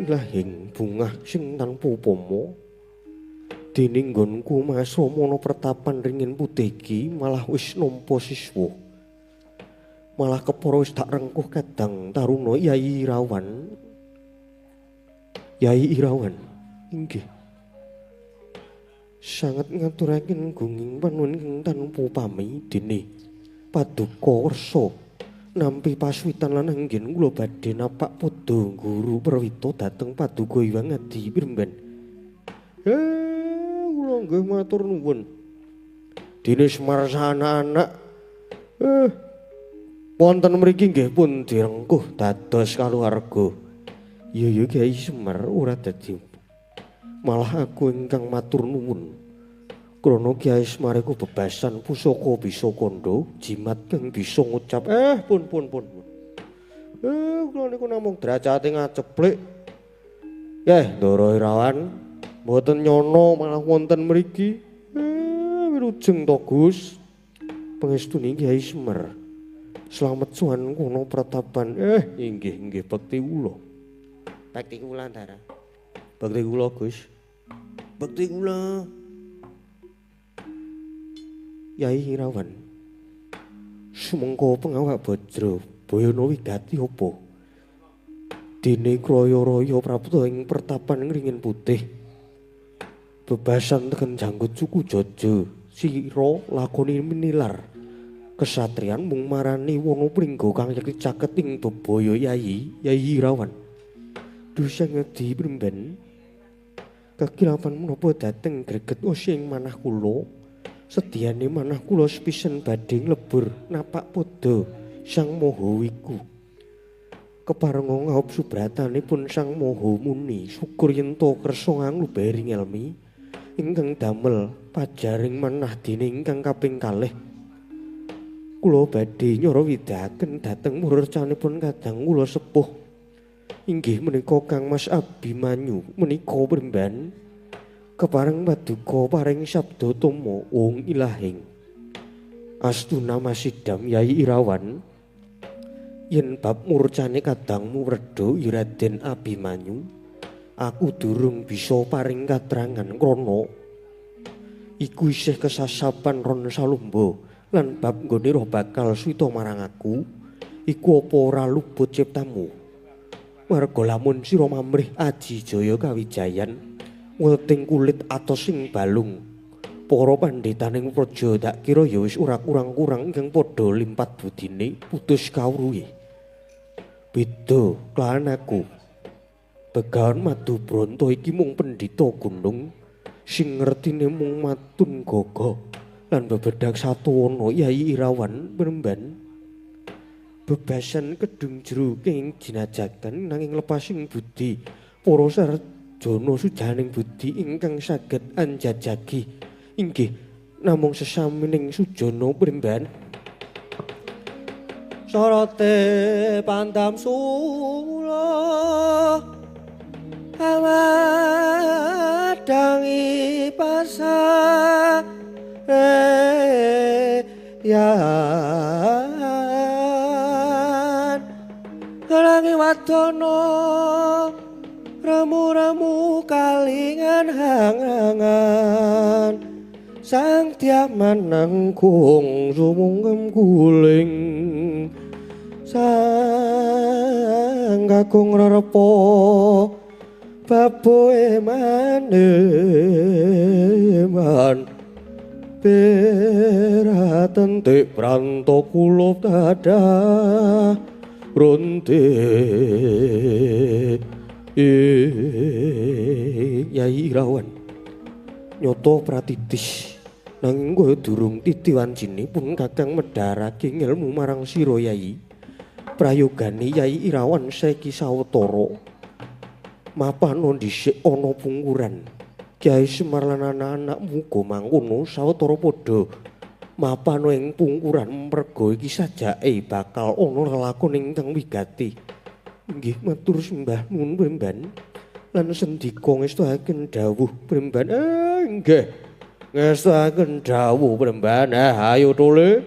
ilahing bungah sing tanpa upama dening nggonku masramana pertapan ringin putih iki malah wis nampa siswa malah kepara wis tak rengkuh kadang taruna Yai Irawan inggih sanget ngaturaken gunging panuwun ingkang tanpa pami dene paduka wersa nampi paswitan lan anggen kula badhe napak padha guru Perwito dhateng paduka Hyang Adi Piremban. Kula nggih matur nuwun. Dene Semar anak-anak wonten mriki nggih pun direngkuh dados kaluwarga. Ya Kyai Semar ora dadi. Malah aku ingkang matur nuwun. Krana Kyai Semar iku bebasan pusaka bisa kandha, jimat kang bisa ngucap. Pun. Kula niku namung derajate ngaceplik. Ndara Irawan, mboten nyono malah wonten mriki. Wirujeng to Gus. Pangestune Kyai Semar. Slamet suwan kono pratapan. Inggih bekti kula. Bakti kula Ndara. Bekti kula Gus. Bekti kula. Yai Irawan sumengko pengawak Bajra Bayana wigati apa dene kraya-raya prapta ing pertapan ngringin putih bebasan teken janggut suku Jaja sira lakoni minilar kesatrian mung marani wana pringga kang yakti caket ing bebaya Yai Irawan Dusang Adi Piremban kekilapan menapa dhateng greget osing manah kula Sediane manah kula sepisen badhe nglebur napak padha Sang Maha Wiku. Keparenga ngaup subratanipun Sang Maha Muni syukur yen to kersa nglubering ngelmi ingkang damel pajaring manah dene ingkang kaping kalih. Kula badhe nyara widhaken dhateng murcanipun kadang kula sepuh. Inggih menika Kang Mas Abimanyu menika Piremban. Kepareng paduka paring sabda tama wong ilahing astuna masidham Yai Irawan yen bab murcane kadangmu Werda Raden Abimanyu aku durung bisa paring katrangan krana iku isih kesasapan ron salumba lan bab nggone roh bakal suwita marang aku iku apa ora luput ciptamu marga lamun sira mamrih aji jaya kawijayan weting kulit atos sing balung para pandhetaning praja tak kira ya wis ora kurang-kurang ingkang padha limpat budine putus kawruhe beda kelawan aku Begawan Madu Bronto iki mung pendhita gunung sing ngertine mung matun gagah lan bebedak satuwana Yai Irawan Piremban bebasan kedung jero ing jinajakan nanging lepasing budi para Jono sujaning budi ingkang saged anjajagi inggih namung sesamining Sujono Piremban sorote pandam sula amadangi pasa yan halangi wadono ramu-ramu kalingan hangangan sang tiaman nangkung sumungkem guling sang kakung rerepo baboe maneman peraten tek pranto kula dadah ronte Yai Irawan nyoto pratitis Nanging kowe durung titiwancine pun Kakang medharake ngelmu marang sira Yai. Prayogane Yai Irawan Seki Sawetara. Mapana dhisik ana pungkuran. Kyai Semar lan anak-anak muga mangkono sawetara padha mapana ing pungkuran merga iki sajake bakal ana lelakon ingkang wigati. Nggih matur sembah nuwun Premban. Lan sendika ngestakaken dawuh Premban. Nggih. Ngestakaken dawuh Premban. Ayo tole.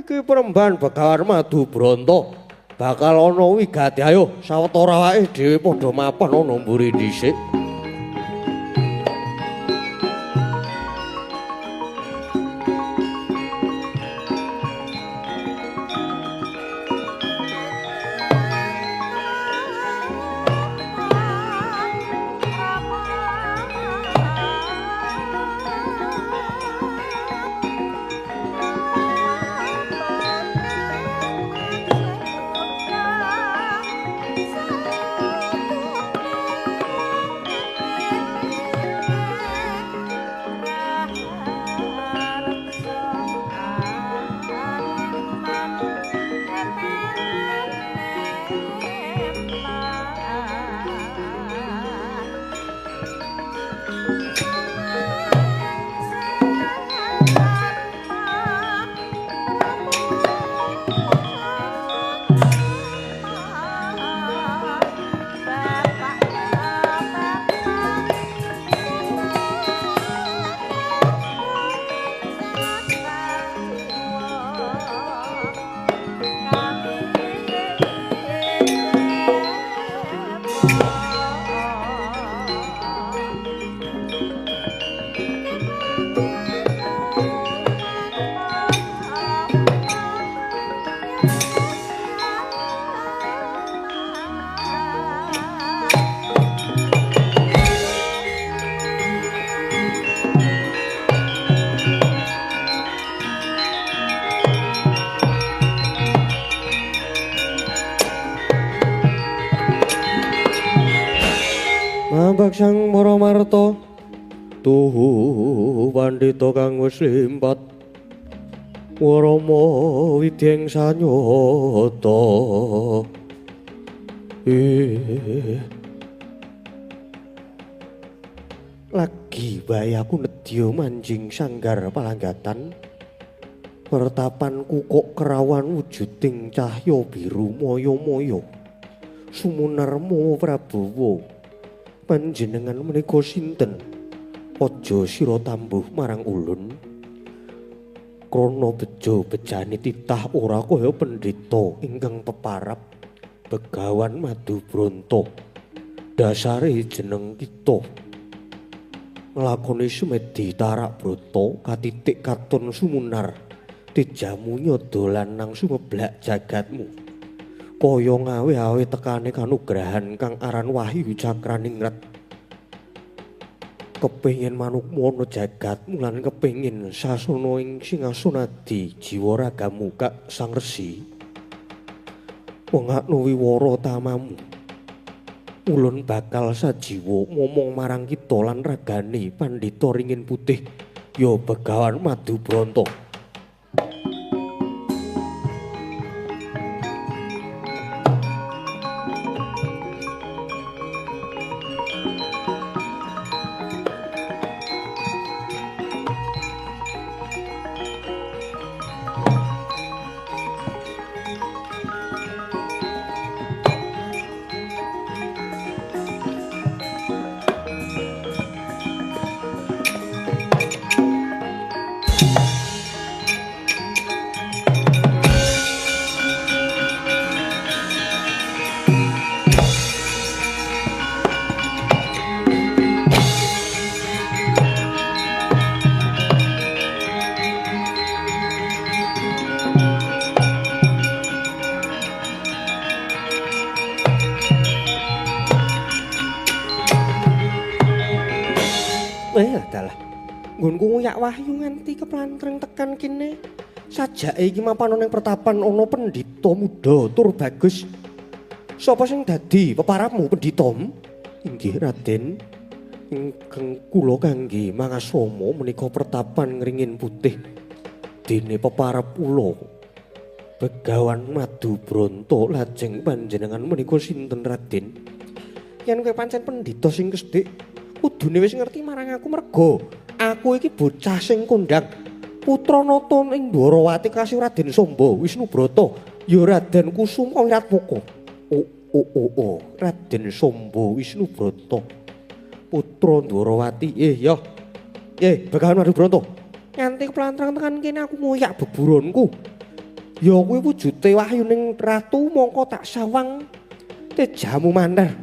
Iki Premban Begawan Madu Bronto. Bakal ana wigati. Ayo sawetara awake dhewe padha mapan ana mburi dhisik. Sang Maramarta tuhu pandhita kang wis limpat Warama widyeng sanyata lagi bae aku nedya manjing sanggar palanggatan pertapanku kok kerawan wujuding cahya biru moyo-moyo sumunarmu Prabowo panjenengan menika sinten? Aja sira tambuh marang ulun. Krana beja-bejane titah ora kaya pendhita ingkang peparap Begawan Madu Bronto. Dasare jeneng kita. Nglakoni sumedi tarak brata katitik katon sumunar. Dijamu nyodolan nang sumeblak jagatmu. Kaya ngawe-awe tekane kanugrahan kang aran Wahyu Cakraningrat. Kepengin manukmu ana jagatmu lan kepengin sasana ing singasanadi jiwa ragamu Kak Sang Resi. Wengakno wiwara tamamu. Ulun bakal sajiwa ngomong marang kita lan ragane Pandhita Ringin Putih ya Begawan Madu Bronto. Adalah nggonku nguyak Wahyu nganti keplantreng tekan kene. Sajake iki mapan ning pertapan ana pendhita muda tur bagus. Sapa sing dadi peparapmu pendhitam? Inggih Raden. ingkang kula kangge mangasrama menika pertapan ngringin putih dene peparep kula Begawan Madu Bronto lajeng panjenengan menika sinten Raden? Yen kowe pancen pendhita sing kesthik, kudune wis ngerti marang aku merga aku iki bocah sing kondang. Putra nata ing Dwarawati kasih Raden Samba Wisnubrata, ya Raden Kusuma Wiratmoko. Oh, Raden Samba Wisnubrata. Putra Dwarawati. Ya. Begawan Madu Bronto. Nganti keplantang tekan kene aku ngoyak beburonku. Ya kuwi wujude wahyuning ratu mongko tak sawang tejamu mantar.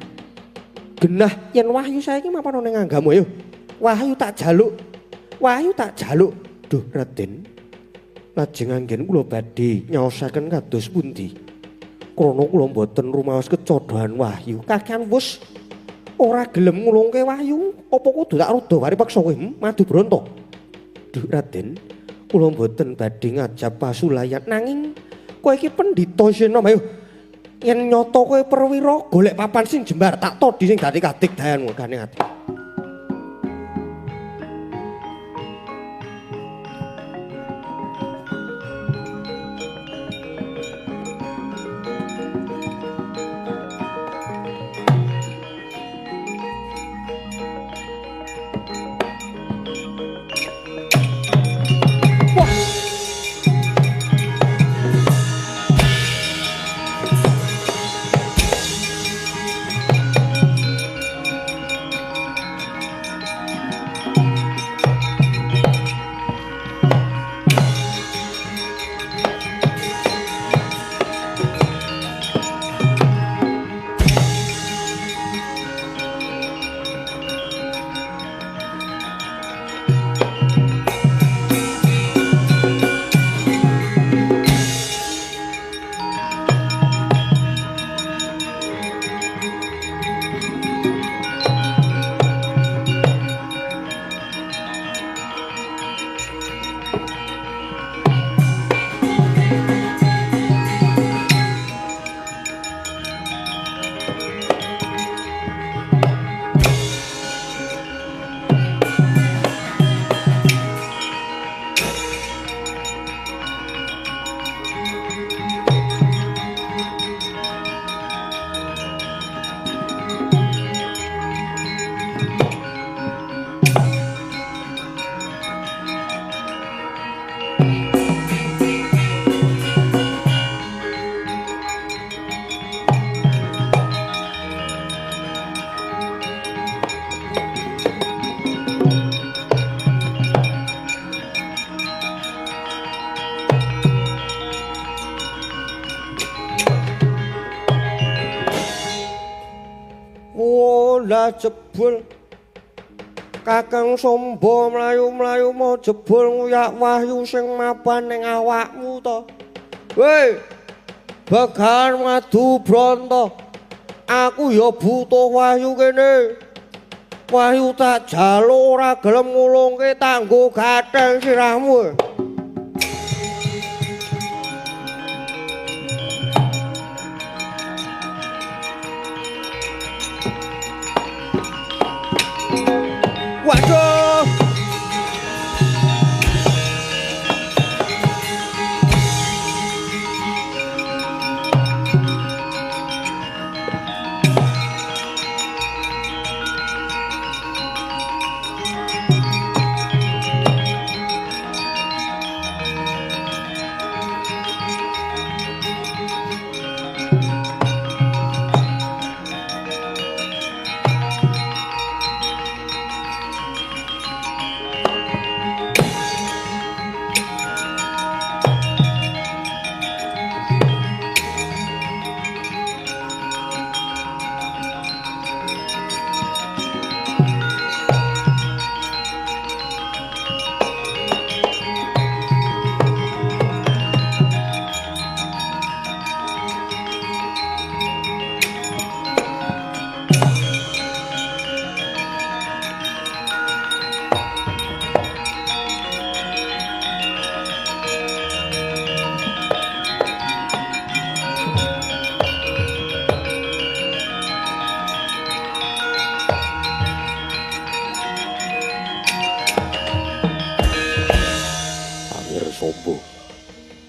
Genah yen wahyu saiki mapan ning anggamu ayo. Wahyu tak jaluk. Duh Raden. Lajeng anggen kula badhe nyaosaken kados pundi? Krana kula mboten rumaos kecodhoan wahyu. Kakehan wus ora gelem ngulungke wahyu, apa kudu tak rada waripaksa kowe, Madu Bronto? Duh Raden. Kula mboten badhe ngajab pasulayan nanging kowe iki pendhita senom ayo yen nyata kowe perwira golek papan sing jembar tak todi sing dadi kadik dayanmu gane ati. Lah jebul Kakang Samba mlayu-mlayu mau jebul nguyak wahyu sing mapan ning awakmu to. Weh, Begawan Madu Bronto. Aku ya butuh wahyu kene. Wahyu tak jaluk ora gelem ngulungke tak nggo gatheng sirahmu. Waduh. sombo.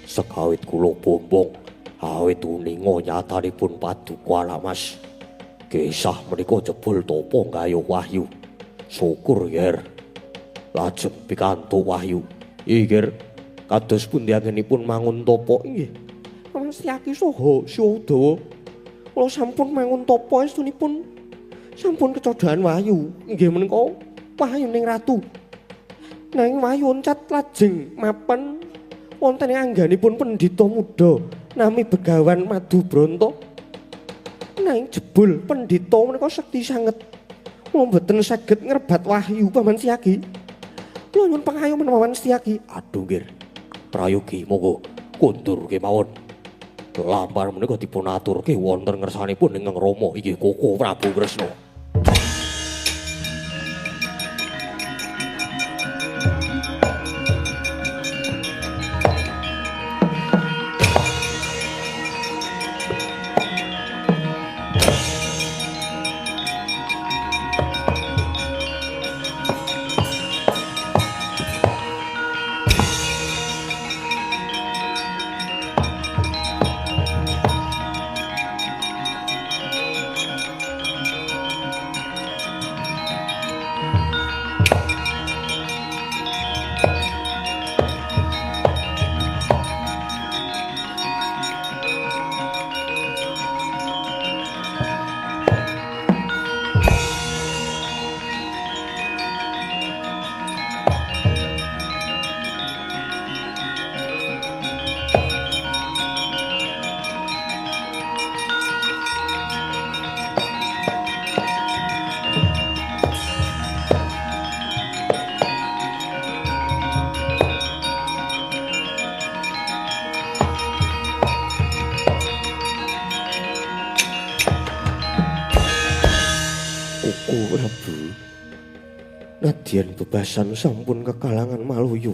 Sekawit kula bombong awit uninga nyatanipun Paduka Lamas. Kisah menika jebul tapa kaya wahyu. Syukur yer. Lajeng pikantuk wahyu. Inggih kados pundi anggenipun mangun tapa nggih. Paman Setyaki saha Syadawa. Kula sampun mangun tapa estunipun sampun kecodaan wahyu. Nggih menika wahyuning ratu. Nanging wahyu oncat lajeng mapan wonten ing angganipun pendhita muda nami Begawan Madubronto. Nanging jebul pendhita menika sekti sanget. Kula mboten saged ngrebat wahyu Paman Setyaki. Kula nyuwun pangayoman Paman Setyaki. Aduh nggih. Prayogi monggo kondur kemawon. Lampar menika dipun aturke wonten ngersanipun ingkang Rama inggih Koko Prabu Kresna. Nadyan bebasan sampun kekalangan maluyu.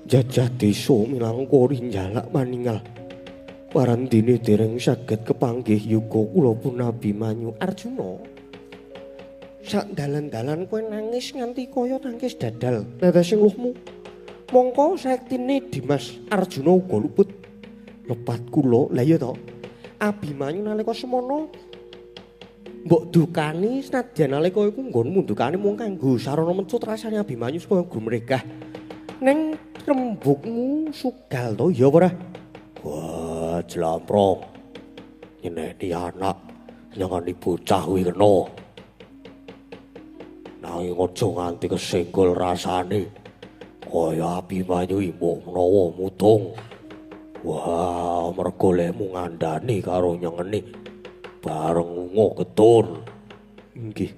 Jajah desa Milangkori njalak maninggal. Parandene dereng saged kepanggih yuga kula pun Abimanyu. Arjuna. Sak dalan-dalan kowe nangis nganti kaya tangkis dadal. Dadasing luhmu. Mongko saektine Dimas Arjuna uga luput. Lepat kula. Lah ya to. Abimanyu nalika semono mbok dukani senadyan nalika iku nggonmu dukani mung kanggo sarana mencut rasane Abimanyu supaya gumregah. Ning rembugmu sugal to ya ora? Wah, jlamprong. Nyeneni anak nyangani bocah kuwi kena. Nanging aja nganti kesenggol rasane. Kaya Abimanyu imbok menawa mutung. Wah, mergo lemu ngandani karo nyengeni bareng lunga getun. Inggih.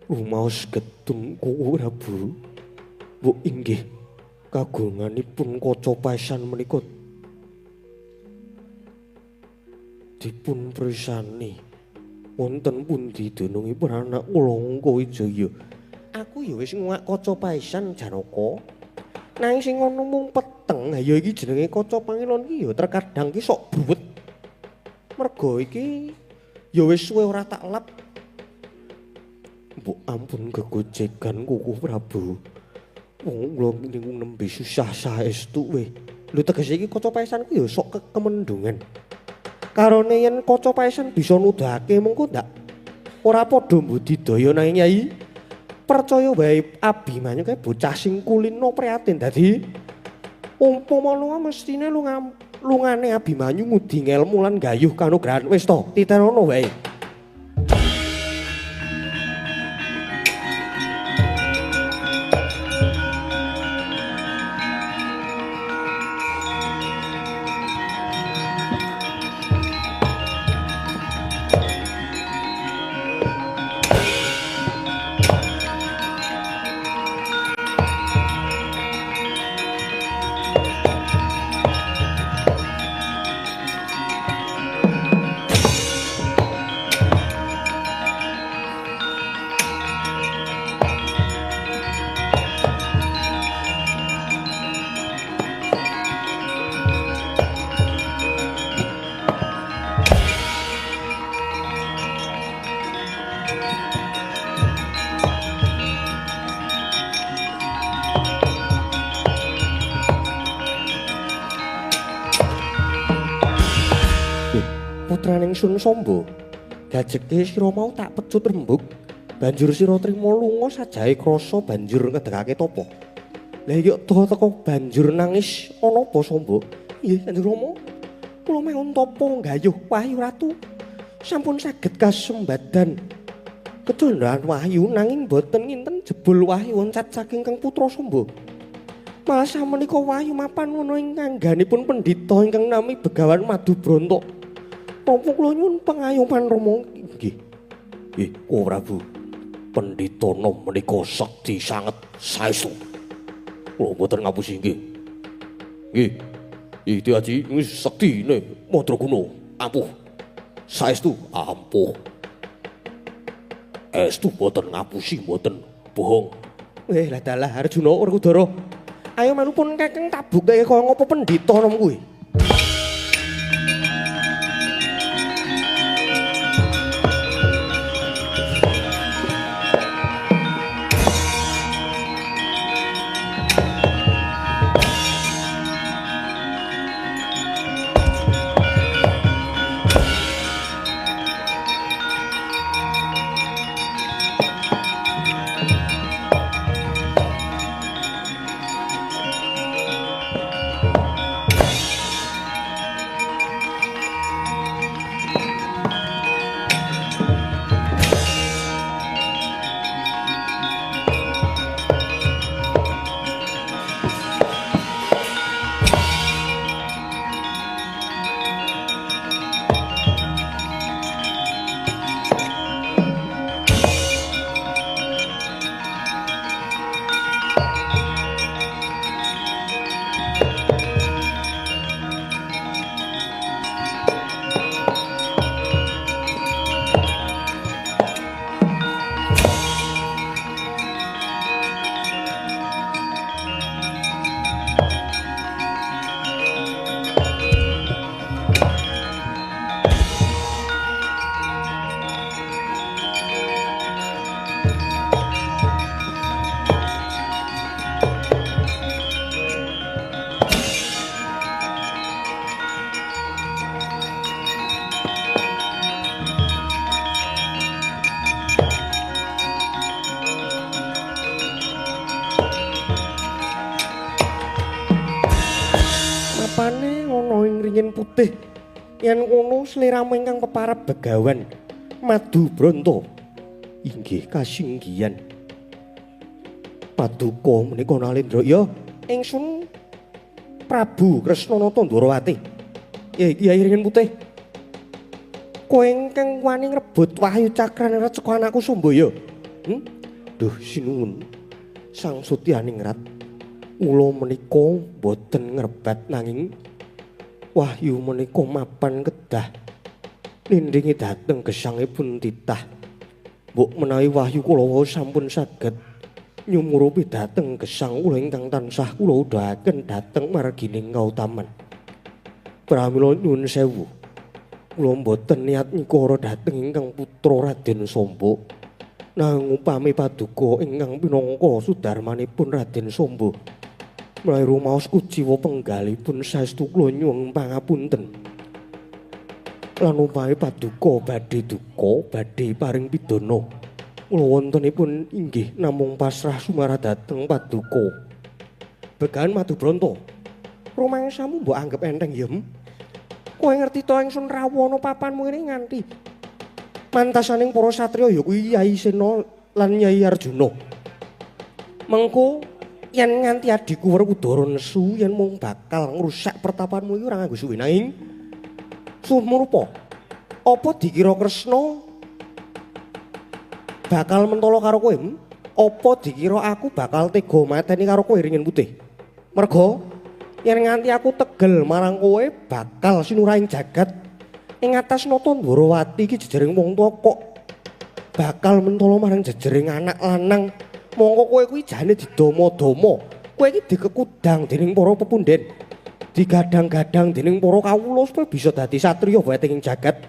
Rumaos getun Koko Prabu. Mbok inggih kagunganipun kaca paesan menika dipun prisani wonten pundi denungipun anak kula Ngkowijaya. Aku ya wis nguwak kaca paesan Janaka. Nanging sing ana mung peteng. Ha ya iki jenenge kaca pangilon iki ya terkadang ki sok bruwet. Mergo iki ya wis suwe ora tak lap. Mbok ampun gegojegan Koko Prabu. Wong kula niku nembe susah saestu we. Lho tegese iki kaca paesan ku ya sok kemendungan. Karone yen kaca paesan bisa nuduhake mengko ndak ora padha mbudidaya nanging Nyai. Percaya wae Abimanyu kae bocah sing kulino prihatin. Dadi umpama lunga mestine lungane Abimanyu ngudi ngelmu lan gayuh kanugrahan wis to titenono wae. putraning Sun Samba. Gajeke sira mau tak pecut rembug, banjur sira trima lunga sajahe krasa banjur ngedekake tapa. Lah iya teka banjur nangis ana apa Samba? Nggih Kanjeng Rama. Kula mehun tapa nggayuh Wahyu Ratu. Sampun saged kasembadan. Ketundhaan wahyu nanging boten nginten jebul wahyu oncat saking Kang Putra Samba. Malah samenika wahyu mapan ngono ing ngangganipun pendhita ingkang nami Begawan Madubronto. Napa kula nyuwun pangayoman Rama nggih. Nggih, Oh Prabu. Pendhita nom menika sekti sanget saestu. Kula boten ngapusi nggih. Nggih. Iki aji wis sektine Madraguna ampuh. Saestu ampuh. Estu boten ngapusi boten bohong. Lah dalah Arjuna Werkudara. Ayo manupun Kakang tak bukteke kaya ngapa pendhita nom kuwi. Mapane ana ing ringin putih. Yen kono sliramu ingkang peparep Begawan Madubronto. Inggih kasinggihan. Paduka menika Nalendra ya ingsun Prabu Kresnanata Ndwarawati. Ya iki ringin putih. Kowe ingkang wani ngrebut wahyu cakrane Receka anakku Sambaya. Duh sinuwun. Sang Sutyaning Rat. Kula menika boten ngrebat nanging wahyu menika mapan kedah nindingi dhateng gesangipun titah. Mbok menawi wahyu kula wau sampun saged nyumurupi dhateng gesang kula ingkang tansah kula udhahaken dhateng margining kautaman. Pramila nyuwun sewu. Kula boten niat nyikara dhateng ingkang putra Raden Samba. Nanging upami paduka ingkang pinangka sudarmanipun Raden Samba. Mulai rumaos kuciwa penggalipun saestu kula nyuwun pangapunten. Lan upami paduka badhe duka badhe paring pidana. Kula wontenipun inggih namung pasrah sumaradhateng paduka. Begawan Madubronto. Rumangsamu mbok anggep enteng ya. Kowe ngerti to ingsun rawana papanmu ini nganti mantasaning para satriya ya kuwi Yai Sena lan Nyai Arjuna. Mengko yen nganti adikku Werkudara nesu yen mung bakal ngrusak pertapanmu iki ora nganggo suwe nanging sumurupa apa dikira Kresna bakal mentala karo kowe? Apa dikira aku bakal tega mateni karo kowe ringin putih? Merga yen nganti aku tegel marang kowe bakal sinuraing jagat ing atas nata Ndwarawati iki jejering wong tuwa kok bakal mentala marang jejering anak lanang. Mongko kowe kuwi jane didomo-domo. Kowe iki dikekudang dening para pepunden. Digadang-gadang dening para kawula supaya bisa dadi satriya weteng ing jagat.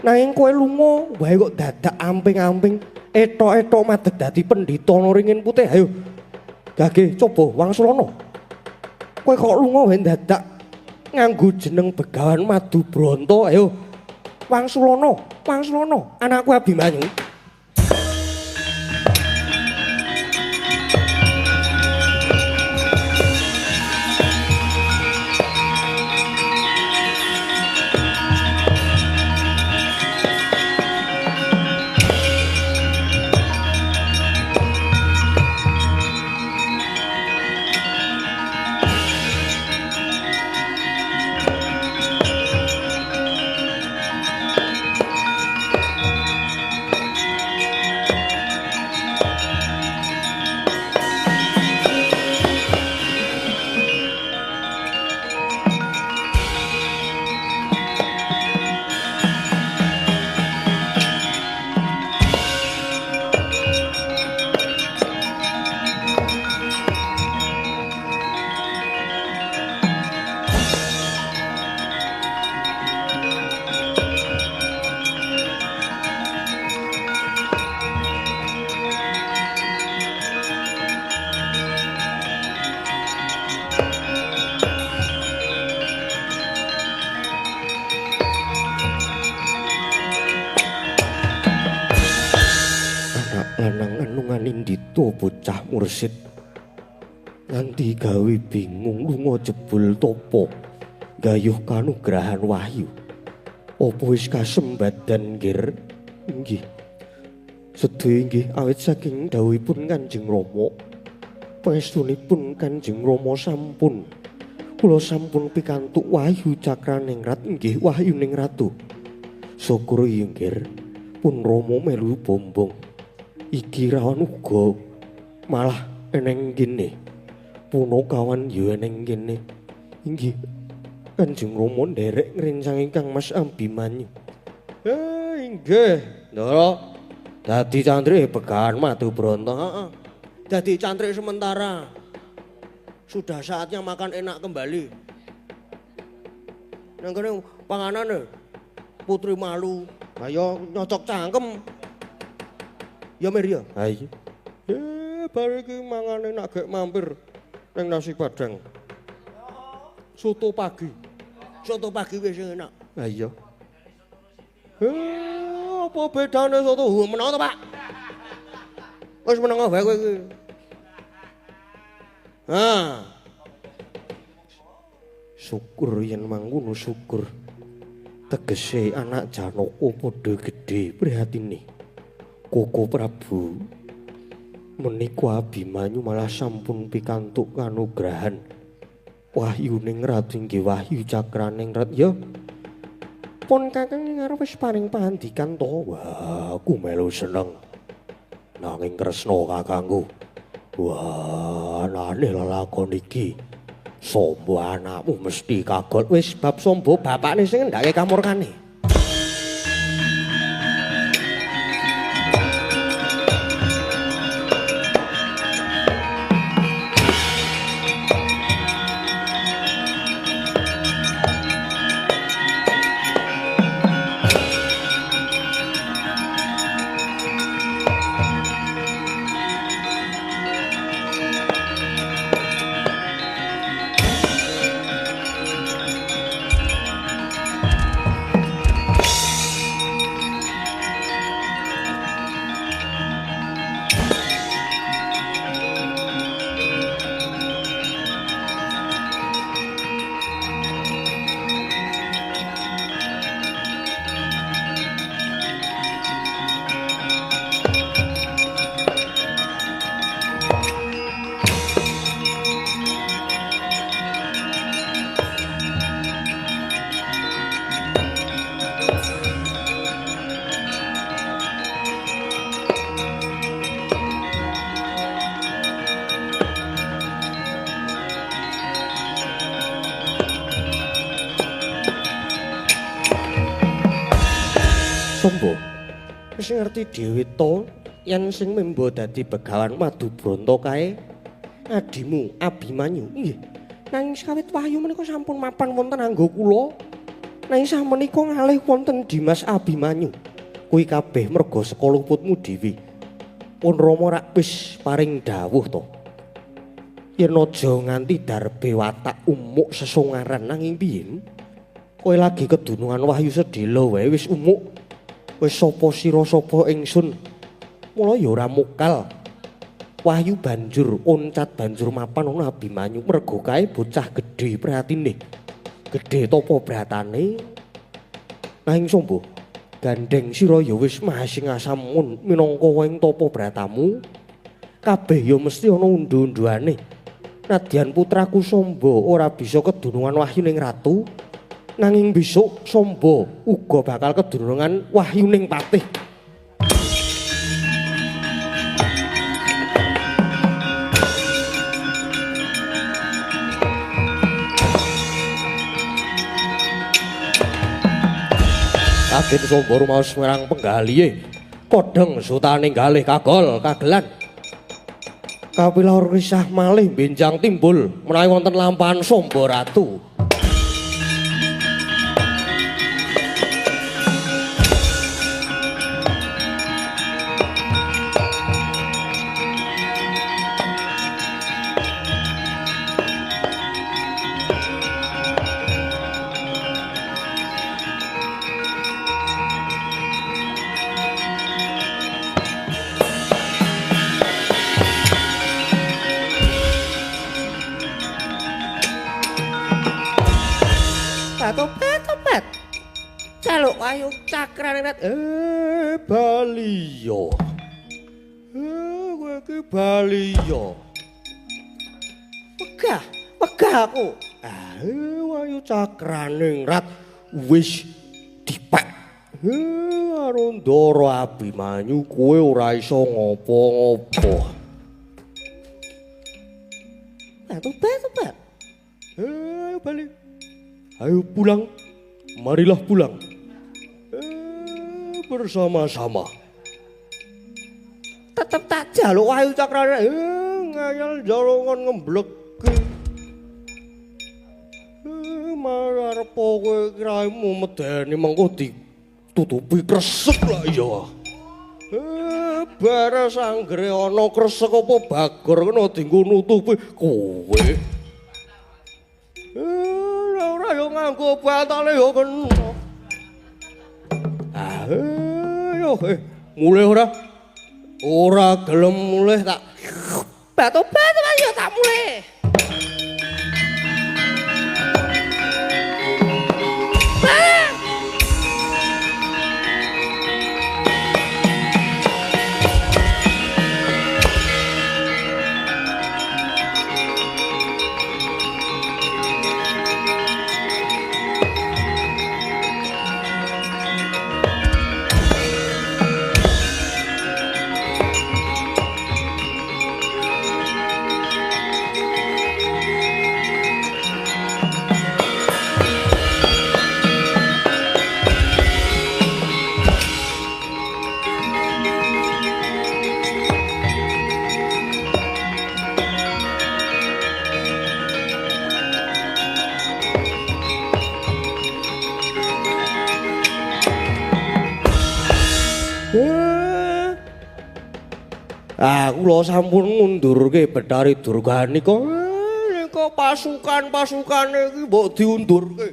Nanging kowe lunga wae kok dadak amping-amping, etok-etok madeg dadi pendhita ringin putih. Ayo. Gage coba wangsulana. Kowe kok lunga wae dadak nganggo jeneng Begawan Madubronto. Ayo. Wangsulana, anakku Abimanyu. Lanang anungan indito bocah mursid nganti gawe bingung lunga jebul topo gayuh kanugrahan wahyu apa wis kasembadan nggir nggih sedaya nggih awit saking dawuhipun Kanjeng Rama pangestunipun Kanjeng Rama sampun kula sampun pikantuk wahyu cakraningrat nggih wahyuning ratu syukur nggir pun Rama melu bombong iki rawan uga malah eneng kene punakawan ya eneng kene inggih Kanjeng Rama nderek ngrencangi Kang Mas Abimanyu inggih ndara dadi cantrik Begawan Madubronto heeh dadi cantrik sementara sudah saatnya makan enak kembali nang kene panganane Putri Malu ayo nyocok cangkem ya Mir ya. Ha iya. Bar iki mangane nak gek mampir ning nasi Padang. Soto pagi. Soto pagi wis enak. Ha iya. Apa bedane soto menang to, Pak? Wis meneng wae kowe iki. Ha. Syukur yen mangkono syukur. Tegese anak Janaka padha gedhe prihatine. Koko Prabu menika Abimanyu malah sampun pikantuk kanugrahan wahyuning ratu inggih wahyu cakraning rat ya pun kakang ngarep wis paring pangandikan to wah aku melu seneng nanging tresna kakangku wah anane lelakon iki sombo anakmu mesti kagot wis bab sombo bapakne sing ndake kamurkane. Sombo wis ngerti dhewe to yen sing membo dadi Begawan Madubronto kae adimu Abimanyu nggih nanging kawit wahyu menika sampun mapan wonten anggo kula nanging samenika ngalih wonten Dimas Abimanyu kuwi kabeh merga saka luputmu dhewe pun Rama rak wis paring dawuh to yen aja nganti darbe watak umuk sesungaran nanging piye Kowe lagi kedunungan Wahyu sedhela wae wis umuk. Wis sapa sira sapa ingsun. Mula ya ora mokal. Wahyu banjur oncat banjur mapan ana Abimanyu merga kae bocah gedhe prihatine. Gedhe tapa bratane. Nanging sombo gandeng sira ya wis masing asamun minangka wing tapa bratamu. Kabeh ya mesti ana undu-unduane. Nadyan putraku Sombo ora bisa kedunungan Wahyu ning ratu, nanging besok Sombo uga bakal kedunungan Wahyu ning patih. Agen Sombo rumaos marang penggalihe, kodheng sutane galih kagol kagelan. Kapilar risah malih benjang timbul menawi wonten lampahan Sombo Ratu. Topet. Jaluk Wahyu cakrane net. Baliya. Kowe iki Baliya. Wegah aku. Wahyu cakraning rat wis dipek. Karo Ndara Abimanyu kowe ora iso ngopo-ngopo. Topet. Bali. Ayo pulang. Marilah pulang. Bersama-sama. Tetep tak jaluk Wahyu cakrane. Ngayal jalongan ngembleke. Marep kowe kiraimu medeni mengko ditutupi kresek lah ya. Bares anggere ana kresek apa bagor kena dienggo nutupi kowe. Ora yo nganggo batale yo kena. Ayo mulih ora? Ora gelem mulih tak Topet yo tak mulih. Aku lho sampun ngundurke Bathari Durganika. Kok pasukan-pasukane iki mbok diundurke.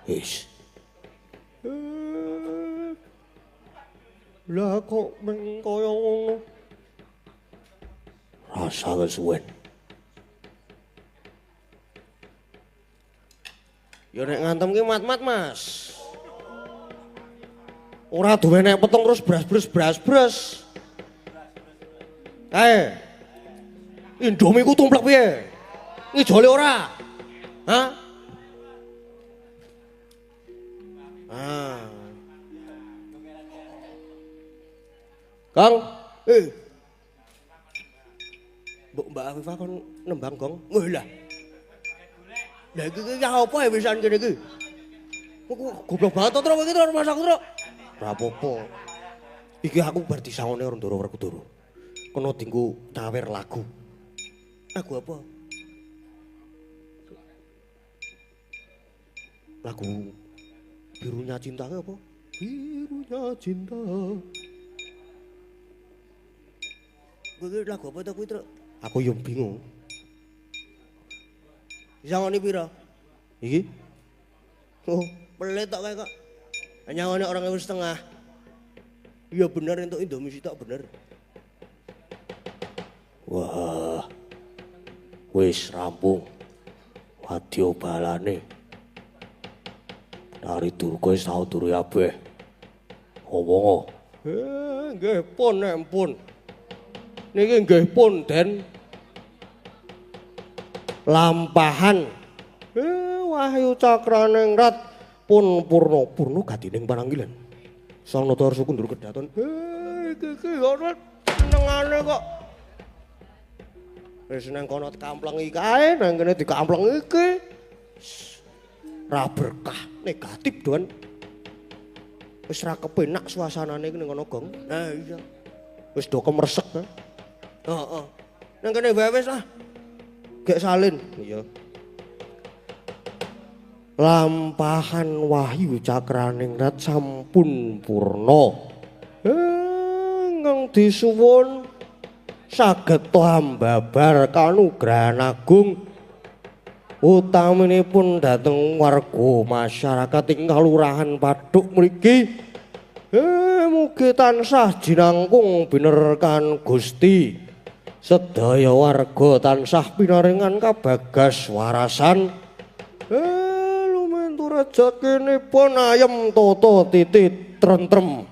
Wis. Lah kok meng kaya ngono. Rasa kesuwen. Ya nek ngantem ki mat-mat, Mas. Ora duwe nek peteng terus bras-bras. Indomie ku tumplek piye? Ngijole ora? Hah? Kang, Mbak Afifah kon nembang gong. Wah lah. Lah iki ya apa ya wisan kene iki? Goblok banget to terus iki terus masaku terus. Ora apa-apa. Iki aku bar disangone karo Ndara Werkudara. Kena dienggo cawer lagu. Lagu apa? Lagu Birunya Cinta apa? birunya cinta. Kuwi lagu apa to kuwi, Truk? Aku yang bingung. Nyangoni pira? Iki Oh, pelit tok kae kok. Nyangoni 2.500. Iya bener entuk Indomie sitok bener. wah wis rampung. Wadya balane. Dari durga wis tau turu kabeh. Ngomong. Nggih pun nek pun. Niki nggih pun, Den. Lampahan. Wahyu Cakraningrat pun purna gadining pananggilan. Sang Nata Arsa kundur kedaton. Iki ora senengane kok. Wis nang kono dikamplengi kae, nang kene dikamplengi iki. Ra berkah, negatif, Don. Wis ra kepenak suasanane iki ning kono, Gong. Nah iya. Wis do kemresek. Heeh. Nang kene wae wis lah. Gek salin. Iya. Lampahan Wahyu Cakraningrat sampun purna. Ingkang disuwun saged ambabar kanugrahan agung utaminipun dhateng warga masyarakat ing Kalurahan Paduk mriki. Mugi tansah jinangkung binerkan Gusti. Sedaya warga tansah pinaringan kabagas warasan. Rezekinipun ayem toto titit tentrem.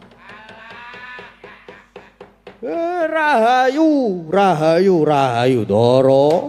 Rahayu, rahayu, rahayu doro.